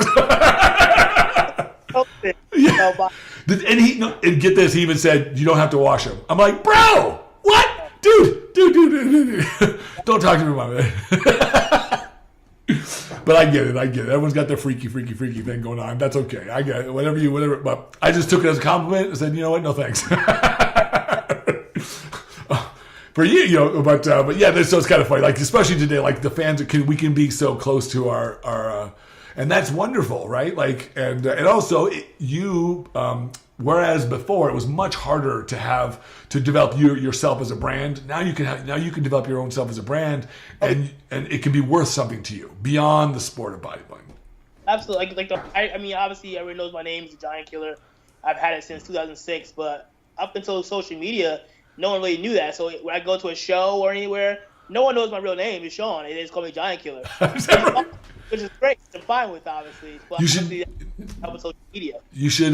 S1: Yeah. And get this, he even said, you don't have to wash them. I'm like, bro, what? Dude. Don't talk to me about it. But I get it. Everyone's got their freaky thing going on. That's okay. I get it. Whatever. But I just took it as a compliment and said, you know what? No thanks. For you, but yeah, so it's kind of funny. Like, especially today, like the fans, we can be so close to our and that's wonderful, right? Like, and also whereas before it was much harder to develop yourself as a brand. Now you can develop your own self as a brand, and it can be worth something to you beyond the sport of bodybuilding.
S2: Absolutely. I mean, obviously everyone knows my name is Giant Killer. I've had it since 2006, but up until social media, no one really knew that. So when I go to a show or anywhere, no one knows my real name is Shaun. They just call me Giant Killer. Which is great. I'm fine with, obviously. But help with social media. You should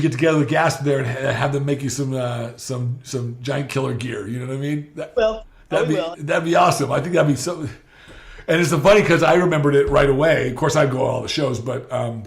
S1: get together with Gasp there and have them make you some Giant Killer gear. You know what I mean? That'd be awesome. I think that'd be so. And it's so funny because I remembered it right away. Of course, I'd go to all the shows, but I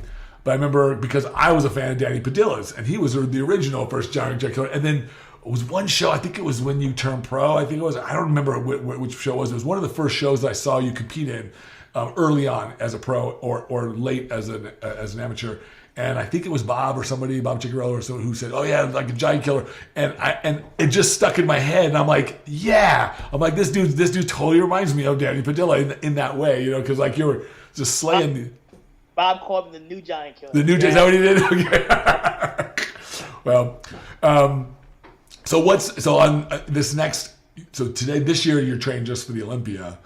S1: remember because I was a fan of Danny Padilla's, and he was the original first Giant Killer. And then it was one show. I think it was when you turned pro. I think it was. I don't remember which show it was. It was one of the first shows that I saw you compete in. Early on as a pro or late as an amateur, and I think it was Bob Ciccarello or someone who said, "Oh yeah, like a Giant Killer," and it just stuck in my head, and I'm like, this dude totally reminds me of Danny Padilla in that way, because like you're just slaying.
S2: Bob called him the new Giant Killer.
S1: The new Giant, is that what he did? Okay. Well, so on this next, this year you're trained just for the Olympia.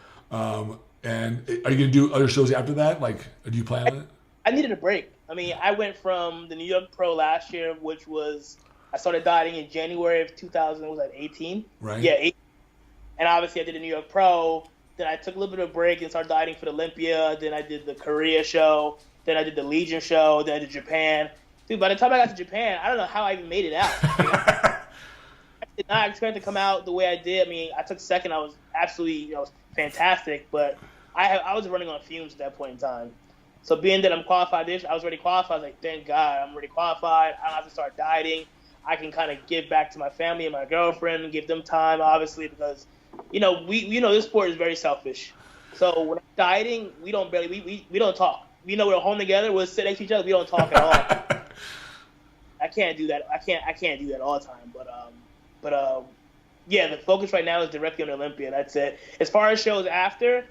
S1: And are you going to do other shows after that? Like, do you plan on it?
S2: I needed a break. I mean, I went from the New York Pro last year, which was, I started dieting in January of 2018.
S1: Right.
S2: Yeah, 18. And obviously I did the New York Pro. Then I took a little bit of a break and started dieting for the Olympia. Then I did the Korea show. Then I did the Legion show. Then I did Japan. Dude, by the time I got to Japan, I don't know how I even made it out. I did not expect to come out the way I did. I mean, I took second. I was absolutely, fantastic, but I was running on fumes at that point in time. So being that I'm qualified I was already qualified. I was like, thank God, I'm already qualified. I don't have to start dieting. I can kind of give back to my family and my girlfriend and give them time, obviously, because, this sport is very selfish. So when I'm dieting, we don't talk. We're home together. We'll sit next to each other. We don't talk at all. I can't do that. I can't do that all the time. But Yeah, the focus right now is directly on Olympia. That's it. As far as shows after,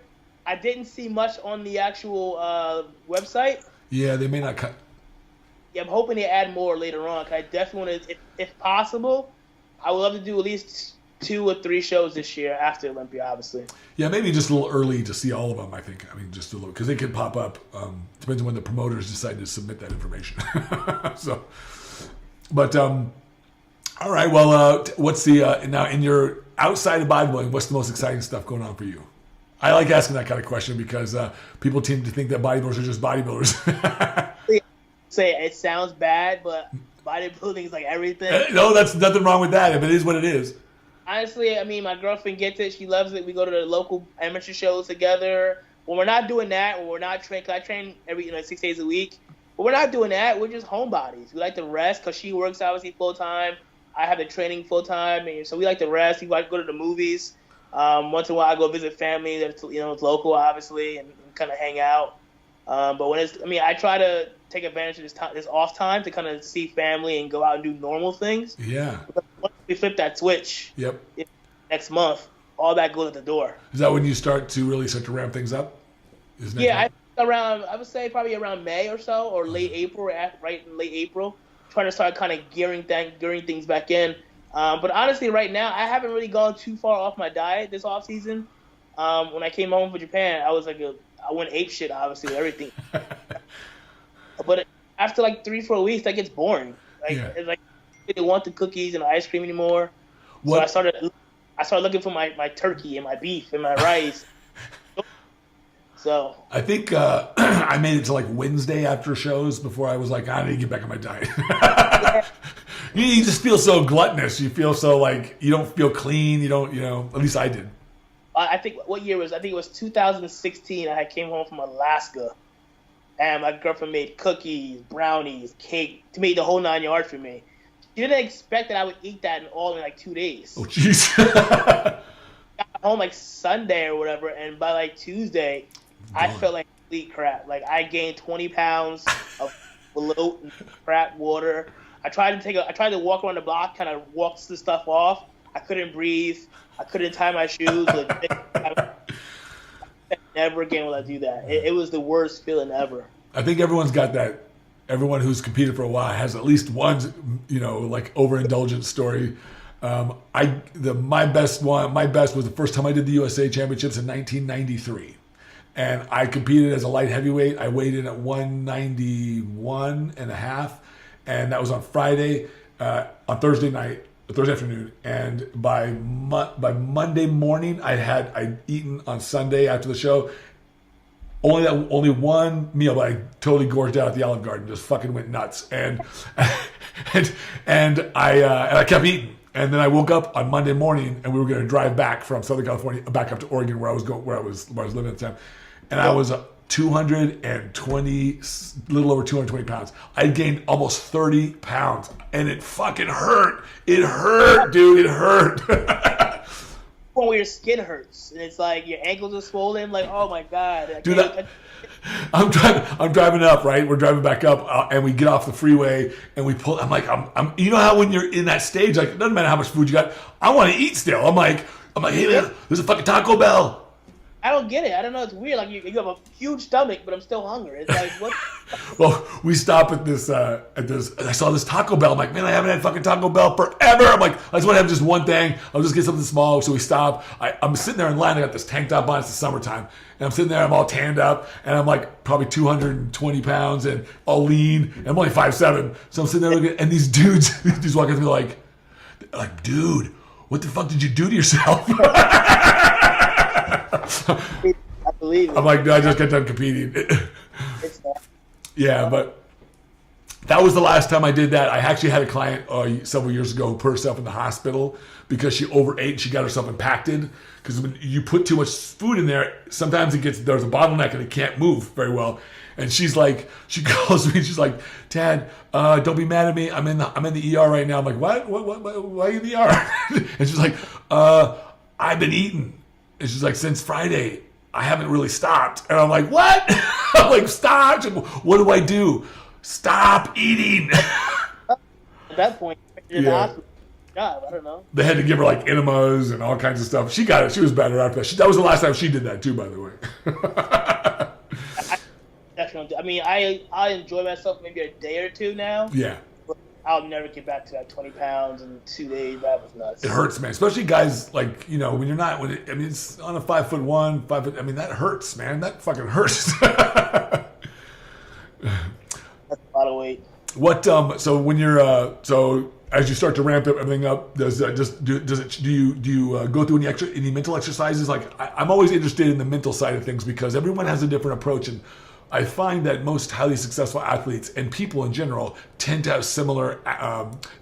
S2: I didn't see much on the actual website.
S1: Yeah, they may not cut.
S2: Yeah, I'm hoping they add more later on. 'Cause I definitely want to, if possible, I would love to do at least 2 or 3 shows this year after Olympia, obviously.
S1: Yeah, maybe just a little early to see all of them, I think. I mean, just a little, because they could pop up. Depends on when the promoters decide to submit that information. So, but, all right, well, what's the, now in your outside of bodybuilding, what's the most exciting stuff going on for you? I like asking that kind of question because people tend to think that bodybuilders are just bodybuilders.
S2: Say it sounds bad, but bodybuilding is like everything.
S1: No, that's nothing wrong with that. If it is what it is.
S2: Honestly, I mean, my girlfriend gets it. She loves it. We go to the local amateur shows together. When we're not doing that, when we're not training, because I train every 6 days a week. When we're not doing that, we're just homebodies. We like to rest because she works obviously full time. I have the training full time, and so we like to rest. We like to go to the movies. Once in a while, I go visit family that's it's local, obviously, and kind of hang out. But when I try to take advantage of this off time to kind of see family and go out and do normal things.
S1: Yeah.
S2: Once we flip that switch,
S1: yep,
S2: next month, all that goes at the door.
S1: Is that when you start to ramp things up?
S2: Yeah, I would say probably around May or so, or late April, right in late April, trying to start kind of gearing things back in. But honestly, right now, I haven't really gone too far off my diet this off season. When I came home from Japan, I was I went ape shit, obviously, with everything. But after 3-4 weeks, that gets boring. It's like I didn't want the cookies and the ice cream anymore.
S1: What?
S2: So I started looking for my turkey and my beef and my rice. So
S1: I think I made it to Wednesday after shows before I was like, I need to get back on my diet. You just feel so gluttonous. You feel so you don't feel clean. You don't, at least I did.
S2: I think what year was? I think it was 2016. I came home from Alaska, and my girlfriend made cookies, brownies, cake, to make the whole 9 yards for me. She didn't expect that I would eat that in 2 days.
S1: Oh, jeez.
S2: Got home Sunday or whatever, and by Tuesday, I felt like complete crap. I gained 20 pounds of bloat and crap water. I tried to walk around the block, kind of walk the stuff off. I couldn't breathe. I couldn't tie my shoes. Never again will I do that. It was the worst feeling ever.
S1: I think everyone's got that. Everyone who's competed for a while has at least one, overindulgent story. My best was the first time I did the USA Championships in 1993. And I competed as a light heavyweight. I weighed in at 191 and a half. And that was on Friday, on Thursday afternoon. And by Monday morning, I'd eaten on Sunday after the show. Only one meal, but I totally gorged out at the Olive Garden, just fucking went nuts. And I kept eating. And then I woke up on Monday morning, and we were going to drive back from Southern California back up to Oregon, where I was living at the time. And I was 220, little over 220 pounds. I gained almost 30 pounds, and it fucking hurt. It hurt, dude. It hurt.
S2: When your skin hurts, and it's your ankles are swollen. Oh my god,
S1: dude. I'm driving up, right? We're driving back up, and we get off the freeway, and we pull. I'm like, you know how when you're in that stage, it doesn't matter how much food you got, I want to eat still. I'm like, hey, there's a fucking Taco Bell.
S2: I don't get it. I don't know. It's weird. You have a huge stomach, but I'm still hungry. It's what?
S1: Well, we stop at this. I saw this Taco Bell. I'm like, man, I haven't had fucking Taco Bell forever. I'm like, I just want to have just one thing. I'll just get something small. So we stop. I'm sitting there in line. I got this tank top on. It's the summertime, and I'm sitting there. I'm all tanned up, and I'm probably 220 pounds and all lean. And I'm only 5'7", so I'm sitting there looking. And these dudes walking through like, dude, what the fuck did you do to yourself?
S2: I believe it.
S1: I'm like, no, I just got done competing. Yeah, but that was the last time I did that. I actually had a client several years ago who put herself in the hospital because she overate. She got herself impacted because when you put too much food in there, sometimes there's a bottleneck and it can't move very well. And she calls me. She's like, Tad, don't be mad at me. I'm in the ER right now. I'm like, what? Why are you in the ER? And she's like, I've been eating. And she's like, since Friday, I haven't really stopped. And I'm like, what? I'm like, stop. What do I do? Stop eating.
S2: At that point, you're in the hospital. job. I don't know.
S1: They had to give her like enemas and all kinds of stuff. She got it. She was better after that. That was the last time she did that too, by the way.
S2: I definitely. I mean, I enjoy myself maybe a day or two now.
S1: Yeah.
S2: But I'll never get back to that 20 pounds in 2 days. That was nuts.
S1: It hurts, man. Especially guys like, you know, when you're not. I mean, it's on a 5'1", 5 foot. I mean, that hurts, man. That fucking hurts.
S2: That's a lot of weight.
S1: What? So when you're so as you start to ramp everything up, do you go through any mental exercises? Like I'm always interested in the mental side of things because everyone has a different approach, and I find that most highly successful athletes and people in general tend to have similar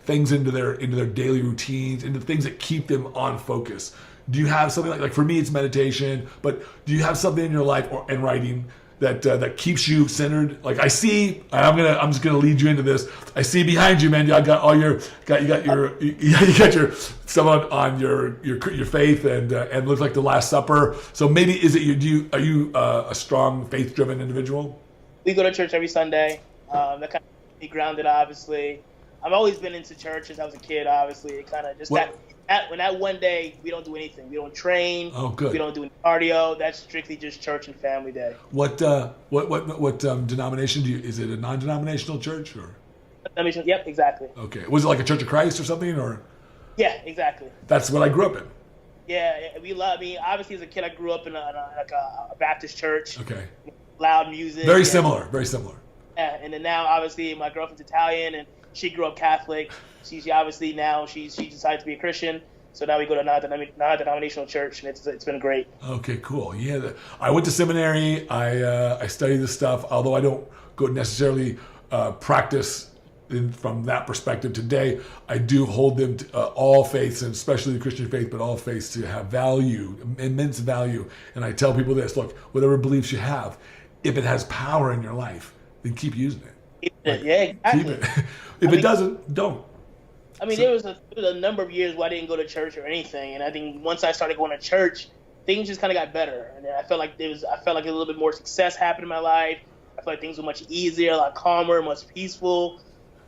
S1: things into their daily routines, into things that keep them on focus. Do you have something like for me it's meditation, but do you have something in your life or in writing that keeps you centered? Like I see, I'm just gonna lead you into this. I see behind you, man. You got your someone on your faith and looks like the Last Supper. So maybe are you a strong faith driven individual?
S2: We go to church every Sunday. That kind of keeps me grounded, obviously. I've always been into church since I was a kid. Obviously, it kind of just when that one day we don't do anything. We don't train. Oh, good. We don't do any cardio. That's strictly just church and family day.
S1: What denomination do you? Is it a non-denominational church or?
S2: Yep, exactly.
S1: Okay. Was it like a Church of Christ or something or?
S2: Yeah, exactly.
S1: That's what I grew up in.
S2: Yeah, we love. I mean, obviously as a kid, I grew up in a Baptist church.
S1: Okay.
S2: Loud music.
S1: Very similar.
S2: Yeah, and then now obviously my girlfriend's Italian and she grew up Catholic. She obviously now she decided to be a Christian. So now we go to non-denominational church, and it's been great.
S1: Okay, cool. Yeah, I went to seminary. I studied this stuff, although I don't go necessarily practice from that perspective today. I do hold them to, all faiths, and especially the Christian faith, but all faiths to have value, immense value. And I tell people this: look, whatever beliefs you have, if it has power in your life, then keep using it.
S2: Exactly.
S1: Keep it. If it doesn't, don't.
S2: I mean, there was a number of years where I didn't go to church or anything, and I think once I started going to church, things just kind of got better, and I felt like a little bit more success happened in my life. I felt like things were much easier, a lot calmer, much peaceful,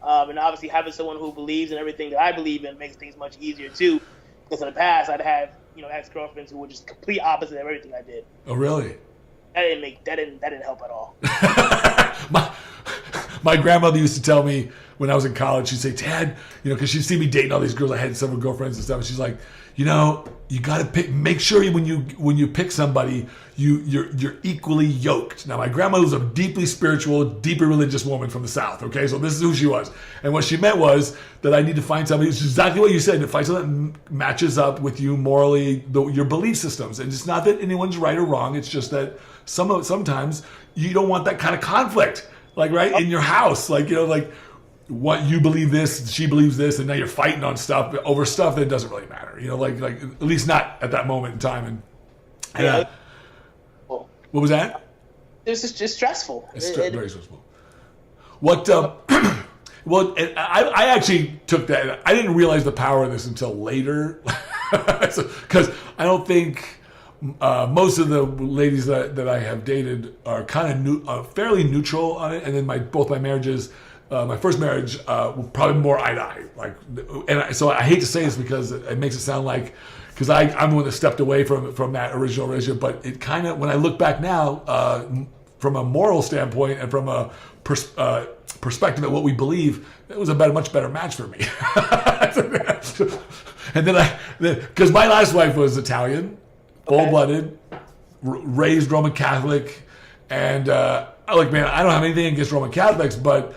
S2: and obviously having someone who believes in everything that I believe in makes things much easier too. Because in the past, I'd have ex-girlfriends who were just complete opposite of everything I did.
S1: Oh, really?
S2: That didn't help at all.
S1: My grandmother used to tell me when I was in college, she'd say, Tad, because she'd see me dating all these girls. I had several girlfriends and stuff. And she's like, you got to make sure when you pick somebody, you're equally yoked. Now, my grandmother was a deeply spiritual, deeply religious woman from the South. Okay, so this is who she was. And what she meant was that I need to find somebody who's exactly what you said, to find something that matches up with you morally, your belief systems. And it's not that anyone's right or wrong. It's just that sometimes you don't want that kind of conflict. Like, right, in your house, what you believe this, she believes this, and now you're fighting on stuff over stuff that doesn't really matter. Like at least not at that moment in time. And what was that?
S2: It was just stressful.
S1: It's very stressful. What? Well, I actually took that. I didn't realize the power of this until later, because I don't think. Most of the ladies that I have dated are kind of fairly neutral on it, and then both my marriages, my first marriage, were probably more eye to eye. So I hate to say this because it makes it sound like, because I'm the one that stepped away from that original relationship, but it kind of, when I look back now, from a moral standpoint and from a perspective of what we believe, it was a much better match for me. And then because my last wife was Italian. Full-blooded, raised Roman Catholic, and I don't have anything against Roman Catholics, but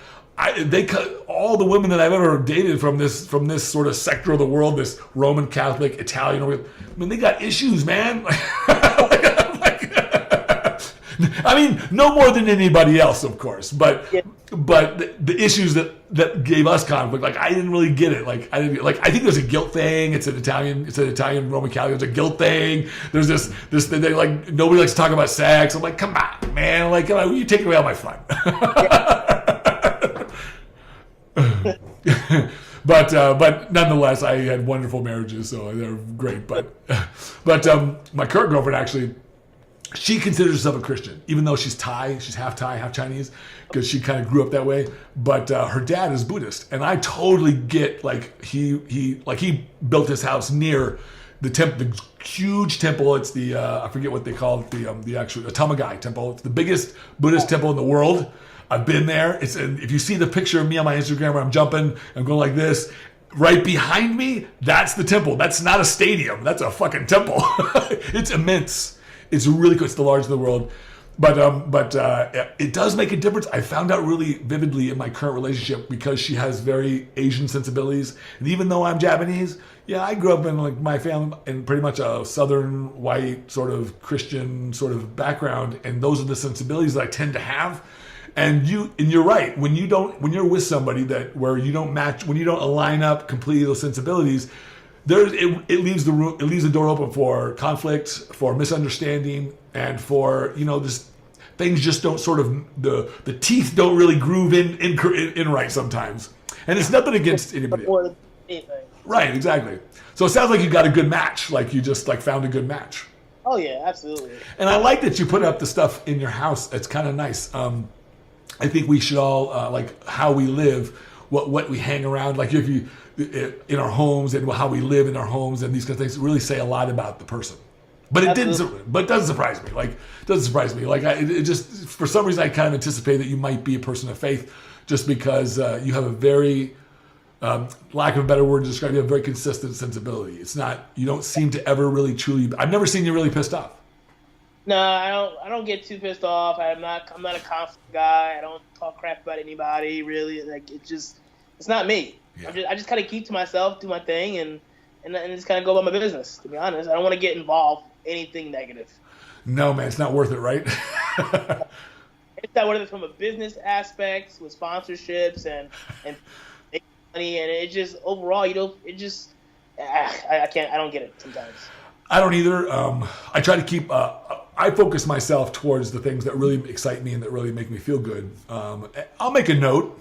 S1: all the women that I've ever dated from this sort of sector of the world, this Roman Catholic, Italian, they got issues, man. I mean, no more than anybody else, of course, but the issues that gave us conflict, I didn't really get it. I think there's a guilt thing. It's an Italian Roman Catholic. There's a guilt thing. There's this thing, nobody likes to talk about sex. I'm like, come on, man. You take away all my fun. But nonetheless, I had wonderful marriages, so they're great. But my current girlfriend actually, she considers herself a Christian, even though she's Thai. She's half Thai, half Chinese, because she kind of grew up that way. But her dad is Buddhist, and I totally get he built his house near the temple, the huge temple. It's the I forget what they call it, the actual Atamagai temple. It's the biggest Buddhist temple in the world. I've been there. If you see the picture of me on my Instagram where I'm jumping, I'm going like this. Right behind me, that's the temple. That's not a stadium. That's a fucking temple. It's immense. It's really cool. It's the largest in the world. But it does make a difference. I found out really vividly in my current relationship because she has very Asian sensibilities. And even though I'm Japanese, yeah, I grew up in like my family in pretty much a southern white sort of Christian sort of background. And those are the sensibilities that I tend to have. And you're right. When you're with somebody where you don't match, when you don't align up completely those sensibilities, it leaves the door open for conflict, for misunderstanding, and for this things just don't sort of the teeth don't really groove in right sometimes. And it's nothing against anybody. Right, exactly. So it sounds like you got a good match. Like you just found a good match.
S2: Oh yeah, absolutely.
S1: And I like that you put up the stuff in your house. It's kind of nice. I think we should all like how we live, what we hang around, like if you in our homes and how we live in our homes and these kind of things really say a lot about the person. But it doesn't surprise me. Like it doesn't surprise me. Like it just for some reason I kind of anticipate that you might be a person of faith just because you have a very lack of a better word to describe, you have a very consistent sensibility. It's not, you don't seem to ever really truly. I've never seen you really pissed off.
S2: No, I don't get too pissed off. I'm not a conflict guy. I don't talk crap about anybody really. Like it's not me. Yeah. I just kind of keep to myself, do my thing, and just kind of go about my business. To be honest, I don't want to get involved in anything negative.
S1: No, man, it's not worth it, right?
S2: It's not worth it from a business aspect with sponsorships and making money, and it just overall, I don't get it sometimes.
S1: I don't either. I try to keep. I focus myself towards the things that really excite me and that really make me feel good. I'll make a note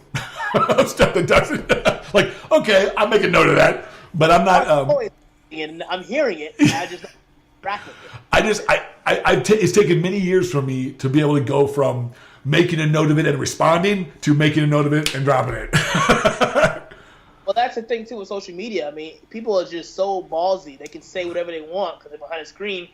S1: of stuff that doesn't. Like, okay, I'll make a note of that, but I'm not.
S2: I'm hearing it. I just practice it.
S1: It's taken many years for me to be able to go from making a note of it and responding to making a note of it and dropping it.
S2: Well, that's the thing, too, with social media. I mean, people are just so ballsy. They can say whatever they want because they're behind a screen.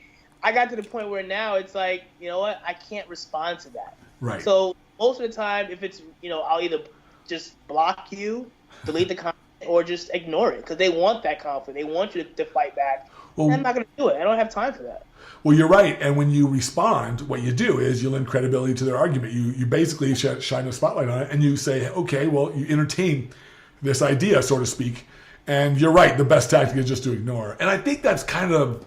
S2: I got to the point where now it's like, you know what? I can't respond to that.
S1: Right.
S2: So most of the time, if it's, I'll either just block you, delete the comment, or just ignore it because they want that conflict. They want you to fight back. Well, and I'm not going to do it. I don't have time for that.
S1: Well, you're right. And when you respond, what you do is you lend credibility to their argument. You basically shine a spotlight on it, and you say, okay, well, you entertain this idea, so to speak. And you're right. The best tactic is just to ignore. And I think that's kind of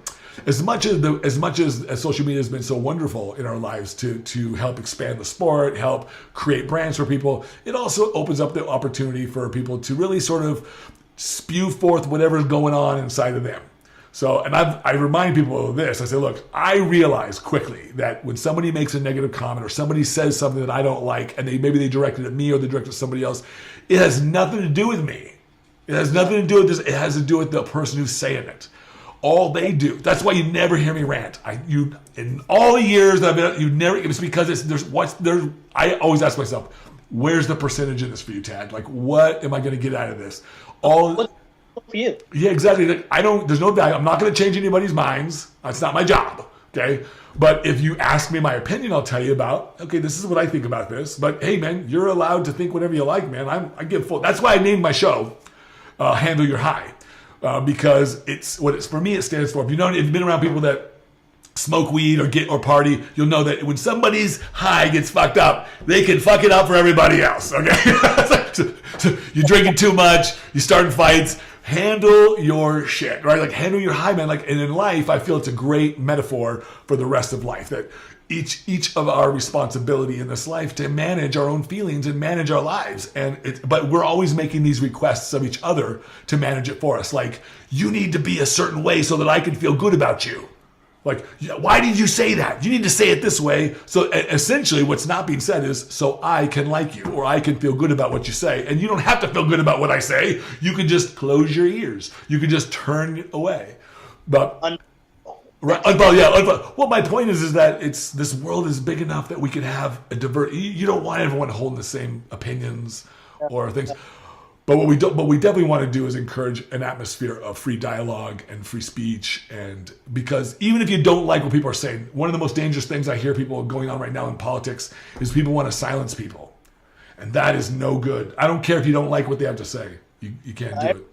S1: as much as social media has been so wonderful in our lives to help expand the sport, help create brands for people. It also opens up the opportunity for people to really sort of spew forth whatever's going on inside of them. So, and I remind people of this. I say, look, I realize quickly that when somebody makes a negative comment or somebody says something that I don't like, and maybe they directed it at me or they directed it at somebody else, it has nothing to do with me. It has nothing to do with this. It has to do with the person who's saying it. All they do. That's why you never hear me rant. In all the years that I've been, you never. It's because I always ask myself, where's the percentage in this for you, Tad? Like, what am I going to get out of this?
S2: What's for you?
S1: Yeah, exactly. There's no value. I'm not going to change anybody's minds. That's not my job. Okay. But if you ask me my opinion, I'll tell you about, okay, this is what I think about this. But hey, man, you're allowed to think whatever you like, man. I give full. That's why I named my show, Handle Your High. Because for me, it stands for, if you've been around people that smoke weed or party, you'll know that when somebody's high gets fucked up, they can fuck it up for everybody else. Okay. So you're drinking too much, you're starting fights. Handle your shit, right? Like handle your high, man. Like, and in life, I feel it's a great metaphor for the rest of life. That each of our responsibility in this life to manage our own feelings and manage our lives. But we're always making these requests of each other to manage it for us. Like, you need to be a certain way so that I can feel good about you. Like, why did you say that? You need to say it this way. So essentially what's not being said is, so I can like you or I can feel good about what you say. And you don't have to feel good about what I say. You can just close your ears. You can just turn away. But Right. Well, my point is that this world is big enough that we could have a divert. You don't want everyone holding the same opinions or things. But what we definitely want to do is encourage an atmosphere of free dialogue and free speech, and because even if you don't like what people are saying, one of the most dangerous things I hear people going on right now in politics is people want to silence people, and that is no good. I don't care if you don't like what they have to say. You can't do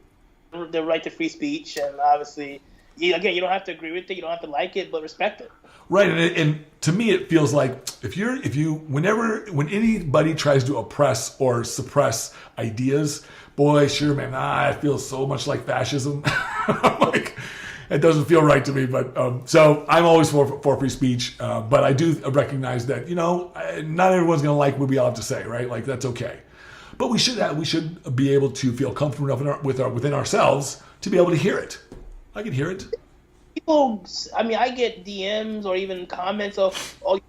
S1: it.
S2: The right to free speech, and obviously, you don't have to agree with it, you don't have to like it, but respect it.
S1: Right, and to me, it feels like when anybody tries to oppress or suppress ideas, boy, sure, man, I feel so much like fascism. I'm like, it doesn't feel right to me. But so I'm always for free speech, but I do recognize that not everyone's going to like what we all have to say, right? Like that's okay. But we should be able to feel comfortable enough within ourselves to be able to hear it. I can hear it.
S2: People, I get DMs or even comments of, "Oh,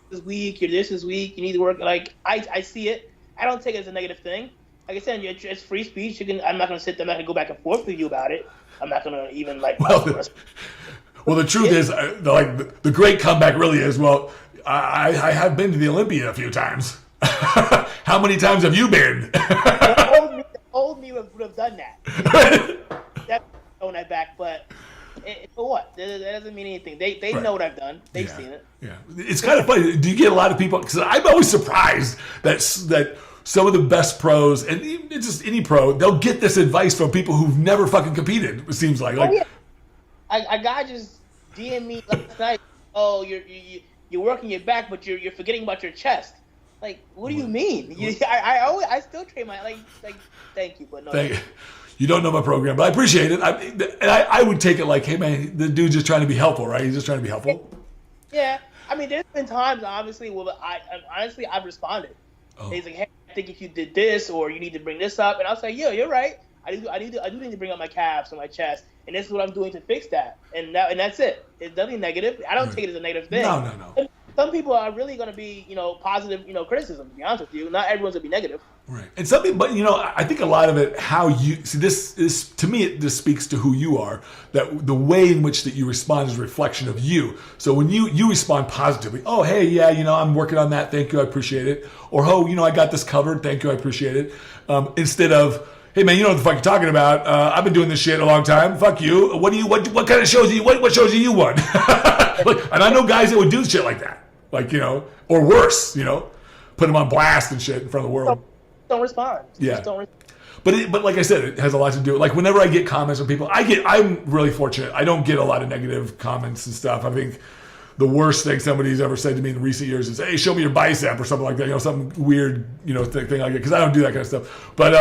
S2: this is weak. This is weak. You need to work." Like I see it. I don't take it as a negative thing. Like I said, it's free speech. I'm not going to sit there. I'm not going to go back and forth with you about it. I'm not going to even like.
S1: Well, the truth is, the great comeback really is. Well, I have been to the Olympia a few times. How many times have you been?
S2: The old me would have done that. That's throwing that back, but for what? That doesn't mean anything. They know what I've done. They've seen it. Yeah,
S1: it's kind of funny. Do you get a lot of people? Because I'm always surprised that some of the best pros, and it's just any pro, they'll get this advice from people who've never fucking competed. It seems like.
S2: A guy just DM me last night. Oh, you're working your back, but you're forgetting about your chest. Like, what do you mean? I still train my like. Thank you, but no.
S1: You don't know my program, but I appreciate it. I would take it like, hey man, the dude's just trying to be helpful, right? He's just trying to be helpful.
S2: Yeah, there's been times, obviously, where I've responded. Oh. He's like, hey, I think if you did this, or you need to bring this up, and I'll say, yeah, you're right. I do need to bring up my calves and my chest, and this is what I'm doing to fix that. And that's it. It's nothing negative. I don't take it as a negative thing.
S1: No.
S2: Some people are really going to be, positive, criticism. To be honest with you, not everyone's going to be negative.
S1: Right. And something, but I think a lot of it, how you see this is, to me, this speaks to who you are. That the way in which that you respond is a reflection of you. So when you respond positively, oh hey, yeah, I'm working on that. Thank you, I appreciate it. Or oh, I got this covered. Thank you, I appreciate it. Instead of, hey man, you know what the fuck you're talking about. I've been doing this shit a long time. Fuck you. What kind of shows do you? What shows do you want? And I know guys that would do shit like that. Or worse, put them on blast and shit in front of the world.
S2: Don't respond.
S1: Yeah.
S2: Just don't respond.
S1: But like I said, it has a lot to do with, like, whenever I get comments from people, I'm really fortunate. I don't get a lot of negative comments and stuff. I think the worst thing somebody's ever said to me in recent years is, hey, show me your bicep or something like that, something weird, thing like that, because I don't do that kind of stuff. But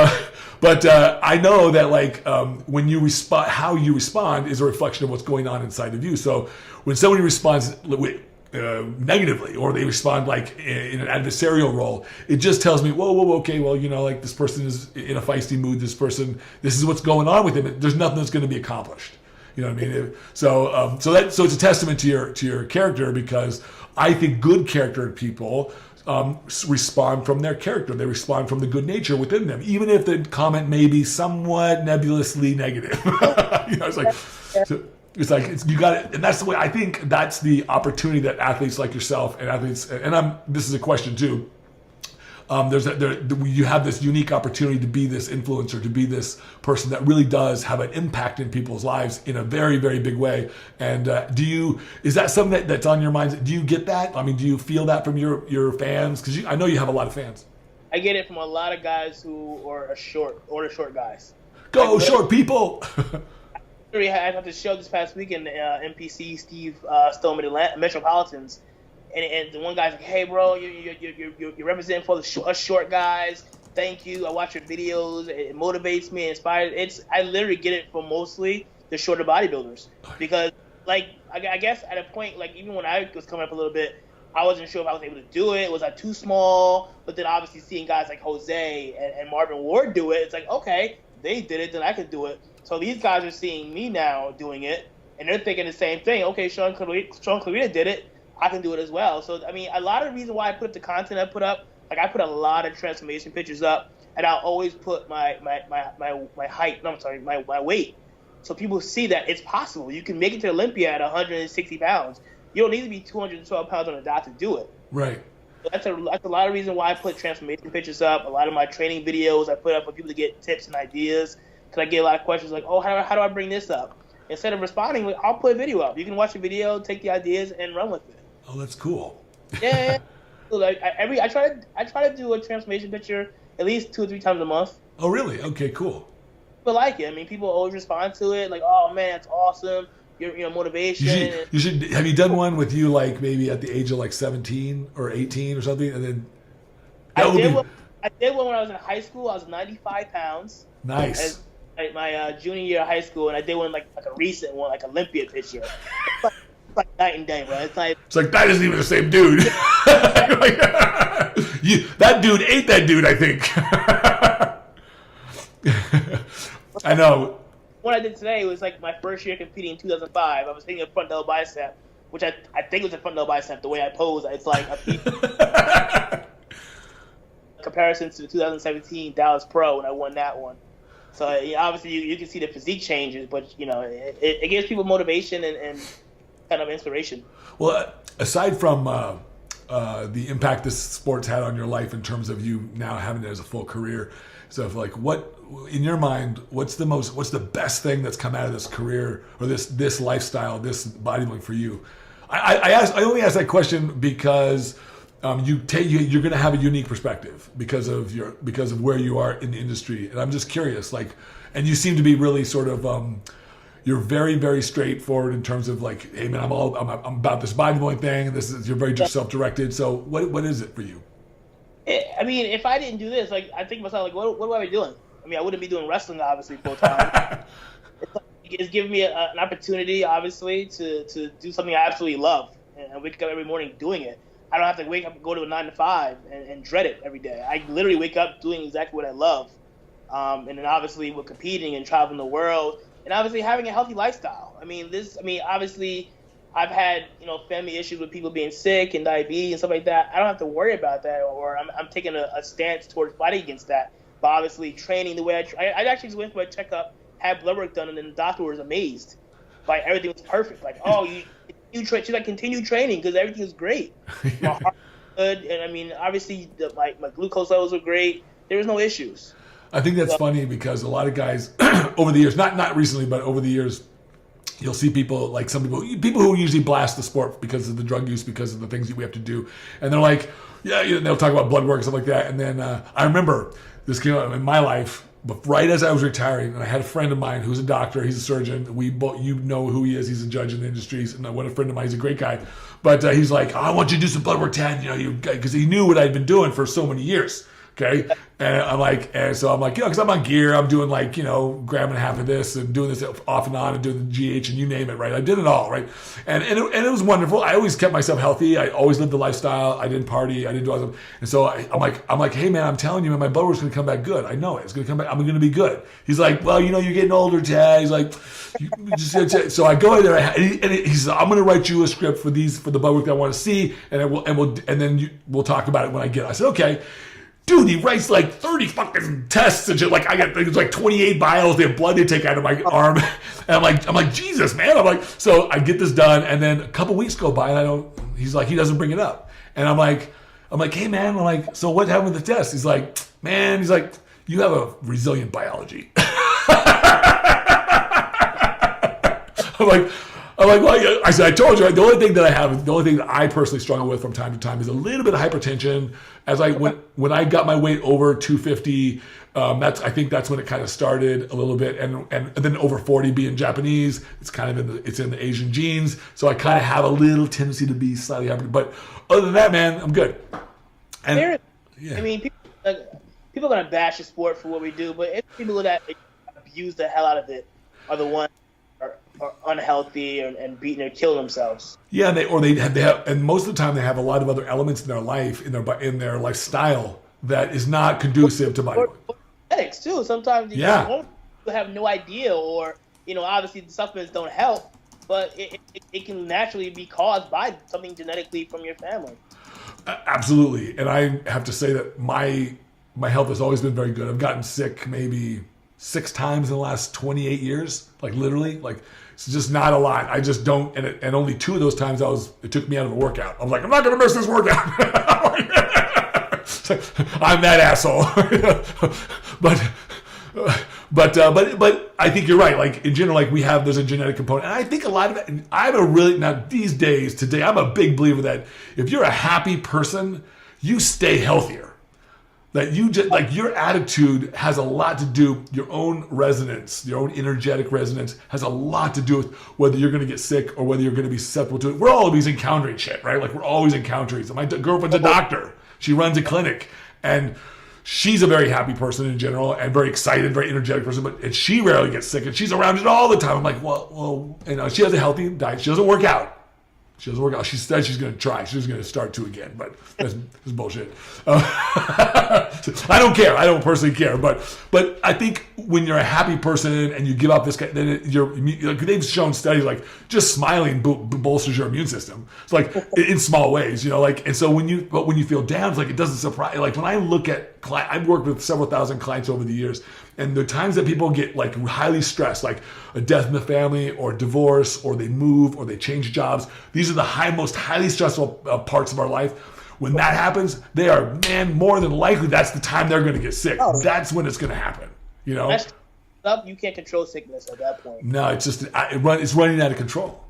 S1: I know that, like, when you respond, how you respond is a reflection of what's going on inside of you. So when somebody responds negatively, or they respond like in an adversarial role, it just tells me, whoa, okay, well, like, this person is in a feisty mood. This is what's going on with him. There's nothing that's going to be accomplished. You know what I mean? So it's a testament to your character, because I think good character people respond from their character. They respond from the good nature within them, even if the comment may be somewhat nebulously negative. It's like. So, it's like you got it, and that's the way I think. That's the opportunity that athletes like yourself and athletes, and this is a question too. You have this unique opportunity to be this influencer, to be this person that really does have an impact in people's lives in a very, very big way. And is that something that's on your mind? Do you get that? Do you feel that from your fans? Because I know you have a lot of fans.
S2: I get it from a lot of guys who are short guys.
S1: Go short people.
S2: I had the show this past weekend. NPC Steve Stillman at Metropolitans, and the one guy's like, "Hey, bro, you're representing for us short guys. Thank you. I watch your videos. It motivates me, inspires." I literally get it from mostly the shorter bodybuilders, because, like, I guess at a point, like, even when I was coming up a little bit, I wasn't sure if I was able to do it. Was I too small? But then obviously seeing guys like Jose and Marvin Ward do it, it's like, okay, they did it, then I could do it. So these guys are seeing me now doing it, and they're thinking the same thing. Okay, Shaun Clarida did it. I can do it as well. So, a lot of the reason why I put up the content I put up, like, I put a lot of transformation pictures up, and I'll always put my height. No, I'm sorry, my weight. so people see that it's possible. You can make it to Olympia at 160 pounds. You don't need to be 212 pounds on a dot to do it.
S1: Right.
S2: That's a lot of reason why I put transformation pictures up. A lot of my training videos I put up for people to get tips and ideas. Because I get a lot of questions like, oh, how do I bring this up? Instead of responding, I'll put a video up. You can watch the video, take the ideas, and run with it.
S1: Oh, that's cool.
S2: Yeah. So like I try to do a transformation picture at least 2 or 3 times a month.
S1: Oh, really? Okay, cool.
S2: People like it. I mean, people always respond to it like, oh man, that's awesome. Your motivation.
S1: You should. Have you done one with you like maybe at the age of like 17 or 18 or something, and then
S2: I did one when I was in high school. I was 95 pounds.
S1: Nice.
S2: My junior year of high school, and I did one like a recent one, like Olympia picture. It's like night and day, bro. It's like
S1: that isn't even the same dude. That dude ate that dude, I think. I know.
S2: What I did today was like my first year competing in 2005. I was hitting a front double bicep, which I think was a front double bicep. The way I pose, it's like a comparison to the 2017 Dallas Pro when I won that one. So obviously you can see the physique changes, but it gives people motivation and kind of inspiration.
S1: Well, aside from the impact this sport's had on your life in terms of you now having it as a full career, so if, like, what in your mind, what's the best thing that's come out of this career or this lifestyle, this bodybuilding for you? I only ask that question because you're going to have a unique perspective because of where you are in the industry, and I'm just curious, like, and you seem to be really sort of you're very, very straightforward in terms of like, hey man, I'm about this bodybuilding thing, and you're very just self-directed. So what is it for you?
S2: I mean, if I didn't do this, like, I think to myself, like, what would I be doing? I mean, I wouldn't be doing wrestling obviously full time. It's giving me an opportunity, obviously, to do something I absolutely love, and wake up every morning doing it. I don't have to wake up and go to a 9 to 5 and dread it every day. I literally wake up doing exactly what I love. And then obviously with competing and traveling the world and obviously having a healthy lifestyle. Obviously I've had, family issues with people being sick and diabetes and stuff like that. I don't have to worry about that, or I'm taking a stance towards fighting against that. But obviously training the way I actually just went for a checkup, had blood work done, and then the doctor was amazed. Like, everything was perfect. Like, oh, she's like, continue training because everything is great. My heart was good, and I mean, obviously my glucose levels were great. There was no issues.
S1: I think that's funny because a lot of guys over the years, not recently, but over the years, you'll see people, like some people who usually blast the sport because of the drug use, because of the things that we have to do, and they're like, they'll talk about blood work and stuff like that. And then I remember this came up in my life, but right as I was retiring, and I had a friend of mine who's a doctor, he's a surgeon. We both, who he is, he's a judge in the industries, and what a friend of mine, he's a great guy. But he's like, I want you to do some blood work, Tad, because he knew what I'd been doing for so many years. Okay. And so I'm like, because I'm on gear, I'm doing like, grabbing half of this and doing this off and on and doing the GH and you name it, right? I did it all, right? And it was wonderful. I always kept myself healthy. I always lived the lifestyle. I didn't party. I didn't do all that. And so I'm like, hey man, I'm telling you, man, my blood work's going to come back good. I know it. It's going to come back. I'm going to be good. He's like, well, you're getting older, Tad. He's like, so I go in there and he says, I'm going to write you a script for the blood work that I want to see. And we'll talk about it when I get it. I said, okay. Dude, he writes like 30 fucking tests and shit. Like, I got like 28 vials. They have blood they take out of my arm. And I'm like, Jesus, man. So I get this done. And then a couple weeks go by and he's like, he doesn't bring it up. And I'm like, hey man, so what happened with the test? He's like, you have a resilient biology. I said, I told you, the only thing that I personally struggle with from time to time is a little bit of hypertension. When I got my weight over 250, I think that's when it kind of started a little bit, and then over 40 being Japanese, it's kind of in the Asian genes, so I kind of have a little tendency to be slightly hyper. But other than that, man, I'm good. And yeah.
S2: I mean, people are gonna bash the sport for what we do, but it's people that abuse the hell out of it are the ones are unhealthy and beating or killing themselves.
S1: Yeah, they have, and most of the time they have a lot of other elements in their life, in their lifestyle that is not conducive to bodybuilding.
S2: Genetics too. Sometimes you have no idea, or obviously the supplements don't help, but it can naturally be caused by something genetically from your family. Absolutely,
S1: and I have to say that my health has always been very good. I've gotten sick maybe 6 times in the last 28 years, like literally, like it's just not a lot. I just don't, and only 2 of those times it took me out of a workout. I'm like, I'm not going to miss this workout. I'm that asshole. But I think you're right. Like in general, like there's a genetic component, and I think a lot of it. Now these days, today, I'm a big believer that if you're a happy person, you stay healthier. That you just like your attitude has a lot to do. Your own resonance, your own energetic resonance, has a lot to do with whether you're going to get sick or whether you're going to be susceptible to it. We're always encountering shit, right? Like we're always encountering. So my girlfriend's a doctor. She runs a clinic, and she's a very happy person in general and very excited, very energetic person. And she rarely gets sick, and she's around it all the time. I'm like, well, she has a healthy diet. She doesn't work out. She said she's going to try. She's going to start to again, but that's bullshit. I don't care. I don't personally care. But I think when you're a happy person and you give up this, then they've shown studies like just smiling bolsters your immune system. It's like in small ways, and so when you feel down, it's like it doesn't surprise. Like when I look at I've worked with several thousand clients over the years, and the times that people get like highly stressed, like a death in the family or divorce, or they move or they change jobs, these are the most highly stressful parts of our life. When that happens, they are, more than likely that's the time they're going to get sick. That's when it's going to happen.
S2: You can't control sickness at that point.
S1: No, it's just it's running out of control.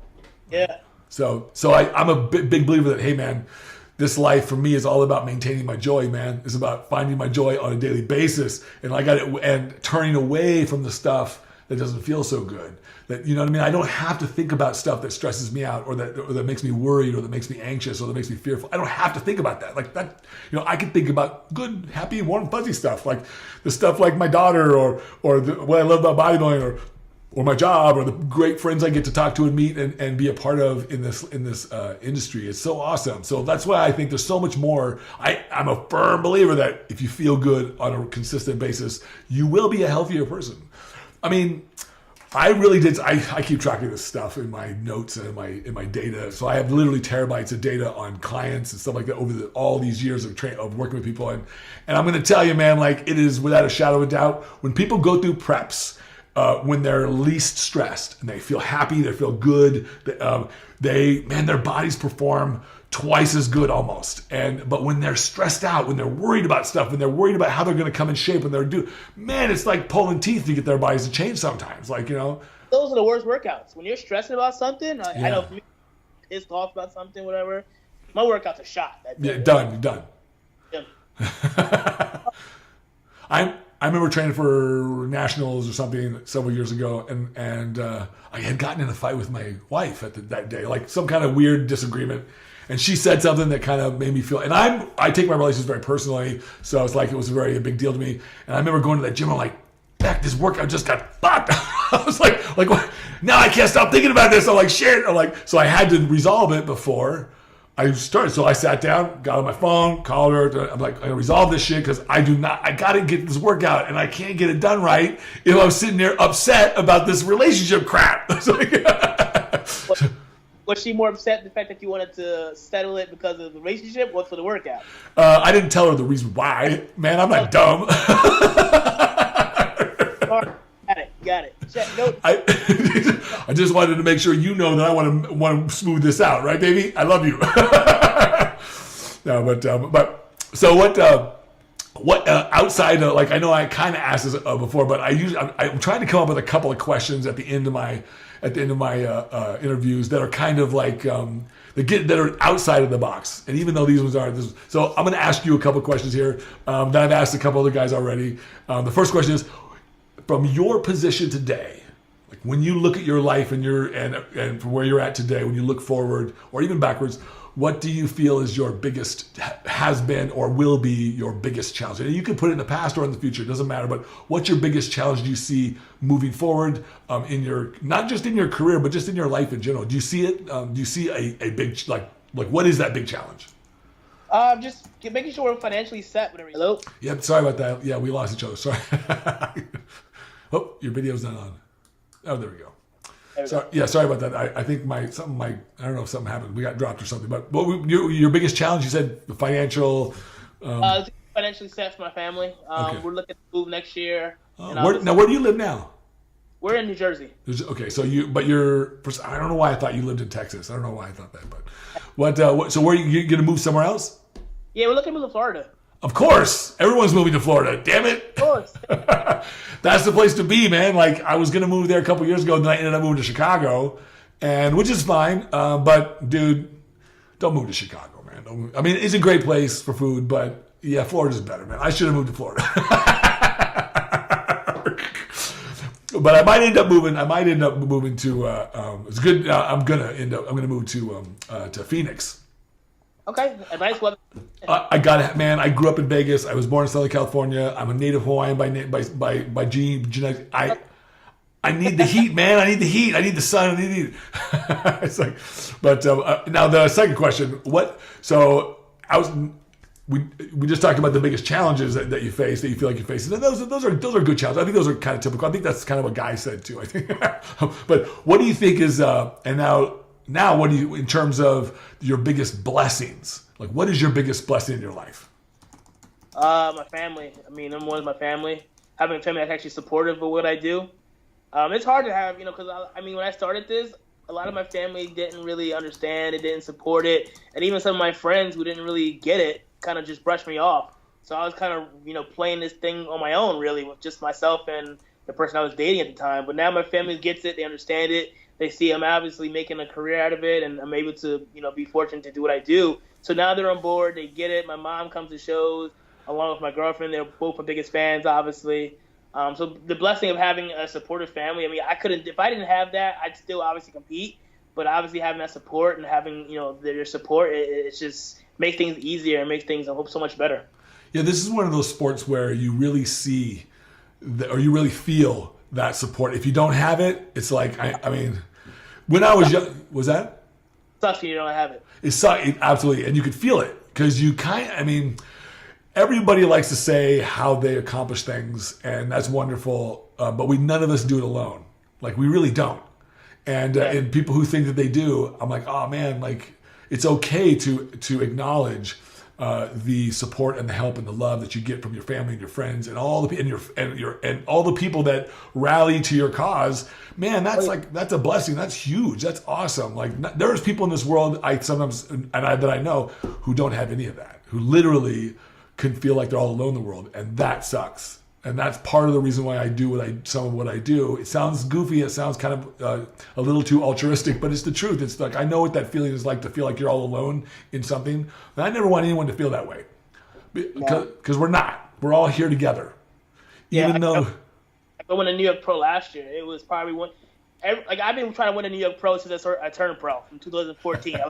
S2: Yeah.
S1: So I'm a big believer that, hey man, this life for me is all about maintaining my joy, man. It's about finding my joy on a daily basis, and turning away from the stuff that doesn't feel so good. That, you know what I mean? I don't have to think about stuff that stresses me out or that makes me worried or that makes me anxious or that makes me fearful. I don't have to think about that. Like that, I can think about good, happy, warm, fuzzy stuff, like the stuff like my daughter or what I love about bodybuilding or my job or the great friends I get to talk to and meet and be a part of in this industry. It's so awesome. So that's why I think there's so much more. I'm a firm believer that if you feel good on a consistent basis, you will be a healthier person. I mean, I really did. I keep track of this stuff in my notes and in my data. So I have literally terabytes of data on clients and stuff like that over all these years of working with people. And I'm going to tell you, man, like it is without a shadow of a doubt, when people go through preps, when they're least stressed and they feel happy, they feel good, their bodies perform twice as good almost. But when they're stressed out, when they're worried about stuff, when they're worried about how they're going to come in shape, it's like pulling teeth to get their bodies to change sometimes. Like,
S2: those are the worst workouts. When you're stressing about something, I know for me, pissed off about something, whatever, my workout's a shot.
S1: Done.
S2: Yeah.
S1: I remember training for nationals or something several years ago, and I had gotten in a fight with my wife that day, like some kind of weird disagreement. And she said something that kind of made me feel, and I take my relationships very personally, so it's like it was a big deal to me. And I remember going to that gym, I'm like, "Heck, this workout just got fucked." I was like, what? Now I can't stop thinking about this. I'm like, shit. So I had to resolve it before I started. So I sat down, got on my phone, called her. I'm like, I gotta resolve this shit because I gotta get this workout, and I can't get it done right if I'm sitting there upset about this relationship crap.
S2: Was she more upset the fact that you wanted to settle it because of the relationship or for the workout?
S1: I didn't tell her the reason why. Man, I'm not dumb.
S2: Got it. Check notes.
S1: I just wanted to make sure that I want to smooth this out, right, baby? I love you. No, but so what outside of, like, I know I kind of asked this before, but I'm trying to come up with a couple of questions at the end of my interviews that are kind of like that are outside of the box. And even though these ones aren't, so I'm going to ask you a couple of questions here that I've asked a couple other guys already. The first question is, from your position today, like when you look at your life and from where you're at today, when you look forward or even backwards, what do you feel is your biggest, has been or will be your biggest challenge? And you can put it in the past or in the future, it doesn't matter, but what's your biggest challenge do you see moving forward in your, not just in your career, but just in your life in general? Do you see it? Do you see a big, like what is that big challenge?
S2: Just making sure we're financially set. Whatever. Hello?
S1: Yep, sorry about that. Yeah, we lost each other. Sorry. Oh, your video's not on. Oh, there we go. Sorry about that. I think I don't know if something happened. We got dropped or something. But your biggest challenge, you said the financial.
S2: Financially set for my family. Okay. We're looking to move next year.
S1: Where do you live now?
S2: We're in New Jersey.
S1: Okay, so I don't know why I thought you lived in Texas. I don't know why I thought that, but so where you going to move somewhere else?
S2: Yeah, we're looking to move to Florida.
S1: Of course, everyone's moving to Florida. Damn it!
S2: Of course.
S1: That's the place to be, man. Like, I was going to move there a couple years ago, and then I ended up moving to Chicago, which is fine. But dude, don't move to Chicago, man. I mean, it's a great place for food, but yeah, Florida's better, man. I should have moved to Florida. But I might end up moving to. It's good. I'm gonna move to Phoenix.
S2: Okay, a nice weather.
S1: I got it, man. I grew up in Vegas. I was born in Southern California. I'm a native Hawaiian by genetics. I need the heat, man. I need the heat. I need the sun. I need the heat. It's like, but now the second question. We just talked about the biggest challenges that you face, that you feel like you face. And those are good challenges. I think those are kind of typical. I think that's kind of what Guy said too. I think. But what do you think is and now what do you, in terms of your biggest blessings? Like, what is your biggest blessing in your life?
S2: My family. I mean, number one is my family. Having a family that's actually supportive of what I do. It's hard to have, because when I started this, a lot of my family didn't really understand it, didn't support it, and even some of my friends who didn't really get it kind of just brushed me off. So I was kind of, playing this thing on my own, really, with just myself and the person I was dating at the time. But now my family gets it, they understand it, they see I'm obviously making a career out of it, and I'm able to, be fortunate to do what I do. So now they're on board, they get it. My mom comes to shows along with my girlfriend. They're both my biggest fans, obviously. So the blessing of having a supportive family, if I didn't have that, I'd still obviously compete. But obviously having that support and having, their support, it's just make things easier and make things, I hope, so much better.
S1: Yeah, this is one of those sports where you really see, or you really feel that support. If you don't have it, it's like, when I was young, was that?
S2: It sucks when you don't have it.
S1: It sucks, absolutely. And you could feel it because everybody likes to say how they accomplish things, and that's wonderful. But none of us do it alone. Like, we really don't. And people who think that they do, I'm like, oh man, like, it's okay to acknowledge the support and the help and the love that you get from your family and your friends and all the people that rally to your cause. Man, that's a blessing. That's huge. That's awesome. Like, there's people in this world that I know who don't have any of that, who literally can feel like they're all alone in the world, and that sucks. And that's part of the reason why I do some of what I do. It sounds goofy. It sounds kind of a little too altruistic, but it's the truth. It's like, I know what that feeling is like, to feel like you're all alone in something. And I never want anyone to feel that way, because we're not. We're all here together. Even though
S2: I won a New York Pro last year. It was probably one. I've been trying to win a New York Pro since I turned pro in 2014. I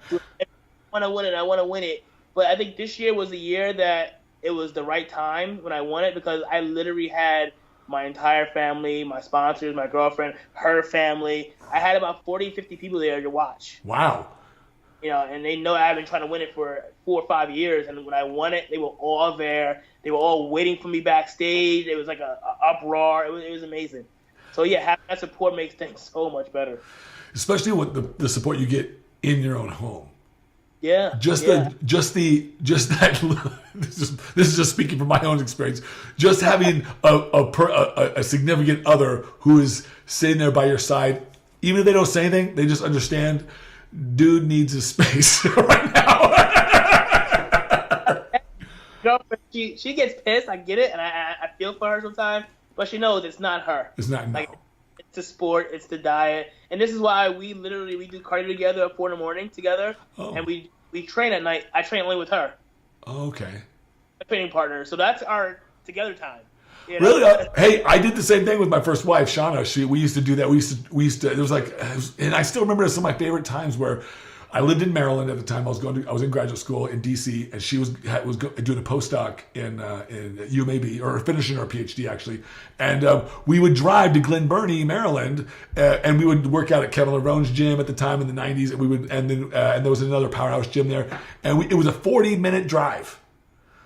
S2: want to win it. I want to win it. But I think this year was the year that it was the right time when I won it, because I literally had my entire family, my sponsors, my girlfriend, her family. I had about 40, 50 people there to watch.
S1: Wow.
S2: And they know I've been trying to win it for 4 or 5 years. And when I won it, they were all there. They were all waiting for me backstage. It was like a uproar. It was amazing. So yeah, having that support makes things so much better. Especially
S1: with the support you get in your own home.
S2: Yeah.
S1: This is just speaking from my own experience. Just having a significant other who is sitting there by your side, even if they don't say anything, they just understand. Dude needs his space right now.
S2: She gets pissed. I get it, and I feel for her sometimes, but she knows it's not her.
S1: It's not.
S2: Like, it's the sport, it's the diet, and this is why we do cardio together at 4 a.m. together, and we train at night. I train only with her.
S1: Oh, okay.
S2: A training partner, so that's our together time.
S1: Really? Hey, I did the same thing with my first wife, Shauna. We used to do that. We used to. It was like, and I still remember some of my favorite times where I lived in Maryland at the time. I was in graduate school in DC, and she was doing a postdoc in UMAB, or finishing her PhD actually. And we would drive to Glen Burnie, Maryland, and we would work out at Kevin Larone's gym at the time in the '90s. And there was another powerhouse gym there, and it was a 40-minute drive,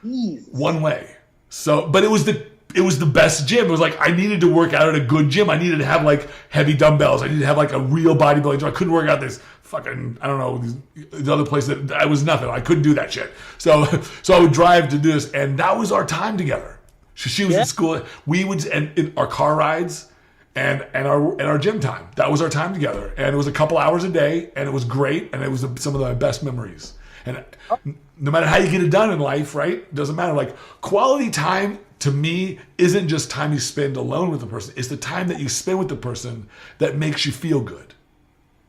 S1: one way. So, but it was the best gym. It was like, I needed to work out at a good gym. I needed to have like heavy dumbbells. I needed to have like a real bodybuilding gym. I couldn't work out this fucking, I don't know, the other place that I was nothing. I couldn't do that shit. So I would drive to do this, and that was our time together. She was in school. We would, and in our car rides and our gym time. That was our time together. And it was a couple hours a day, and it was great. And it was some of my best memories. And no matter how you get it done in life, right? Doesn't matter. Like, quality time to me isn't just time you spend alone with the person. It's the time that you spend with the person that makes you feel good.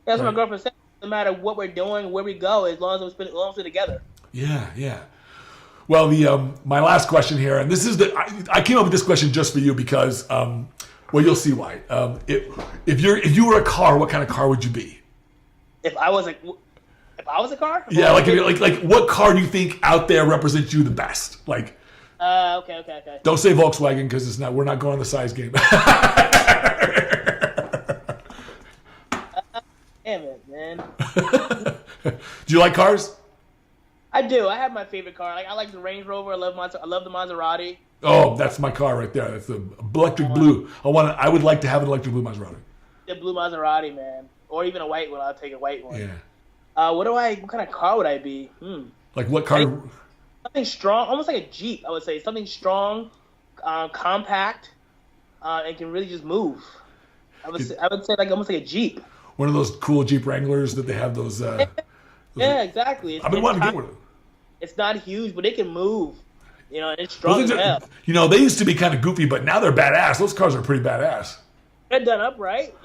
S2: That's what my girlfriend said. No matter what we're doing, where we go, as long as we're together. Yeah.
S1: Well, my last question here, and this is I came up with this question just for you because, well, you'll see why. If you were a car, what kind of car would you be?
S2: If I was a car?
S1: Yeah, like what car do you think out there represents you the best? Like,
S2: okay.
S1: Don't say Volkswagen because we're not going on the size game.
S2: Damn it, man.
S1: Do you like cars?
S2: I do. I have my favorite car. Like, I like the Range Rover. I love the Maserati.
S1: Oh, that's my car right there. That's the electric blue. I would like to have an electric blue Maserati.
S2: The blue Maserati, man, or even a white one. I'll take a white one.
S1: Yeah.
S2: What kind of car would I be?
S1: Like what car?
S2: Something strong, almost like a Jeep. I would say something strong, compact, and can really just move. I would say like almost like a Jeep.
S1: One of those cool Jeep Wranglers that they have those.
S2: Yeah, exactly.
S1: I've been wanting to get one of them.
S2: It's not huge, but it can move. And it's strong as hell.
S1: They used to be kind of goofy, but now they're badass. Those cars are pretty badass.
S2: They're done up right.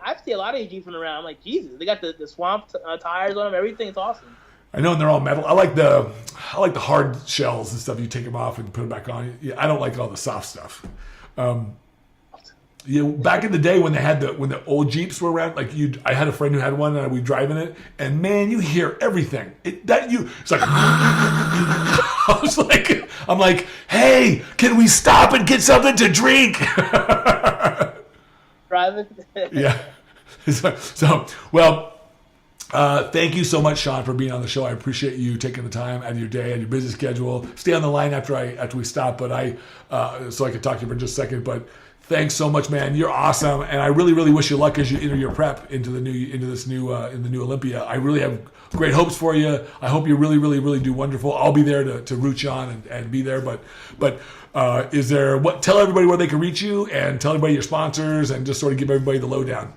S2: I see a lot of these Jeeps around. I'm like, Jesus, they got the swamp tires on them. Everything. It's awesome.
S1: I know, and they're all metal. I like the hard shells and stuff. You take them off and put them back on. Yeah, I don't like all the soft stuff. Back in the day when the old Jeeps were around, I had a friend who had one and we'd drive in it, and man, you hear everything. It's like I'm like, hey, can we stop and get something to drink?
S2: Driving.
S1: Yeah. Thank you so much, Shaun, for being on the show. I appreciate you taking the time out of your day and your busy schedule. Stay on the line after we stop, but so I could talk to you for just a second. But thanks so much, man. You're awesome, and I really, really wish you luck as you enter your prep into the new Olympia. I really have great hopes for you. I hope you really, really, really do wonderful. I'll be there to root you on and be there. But tell everybody where they can reach you, and tell everybody your sponsors, and just sort of give everybody the lowdown.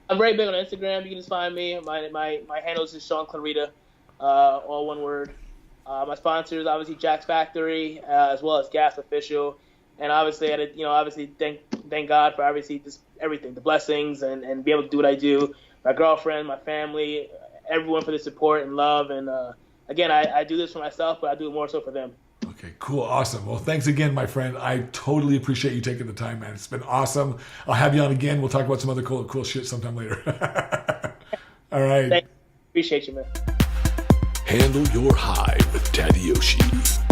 S2: I'm very big on Instagram. You can just find me. My handle is Shaun Clarida, all one word. My sponsors, obviously, Jack's Factory, as well as Gas Official. And obviously, thank God for obviously just everything, the blessings, and be able to do what I do. My girlfriend, my family, everyone for the support and love. And again, I do this for myself, but I do it more so for them.
S1: Okay, cool, awesome. Well, thanks again, my friend. I totally appreciate you taking the time, man. It's been awesome. I'll have you on again. We'll talk about some other cool shit sometime later. All right.
S2: Thanks. Appreciate you, man.
S3: Handle your high with Tadayoshi.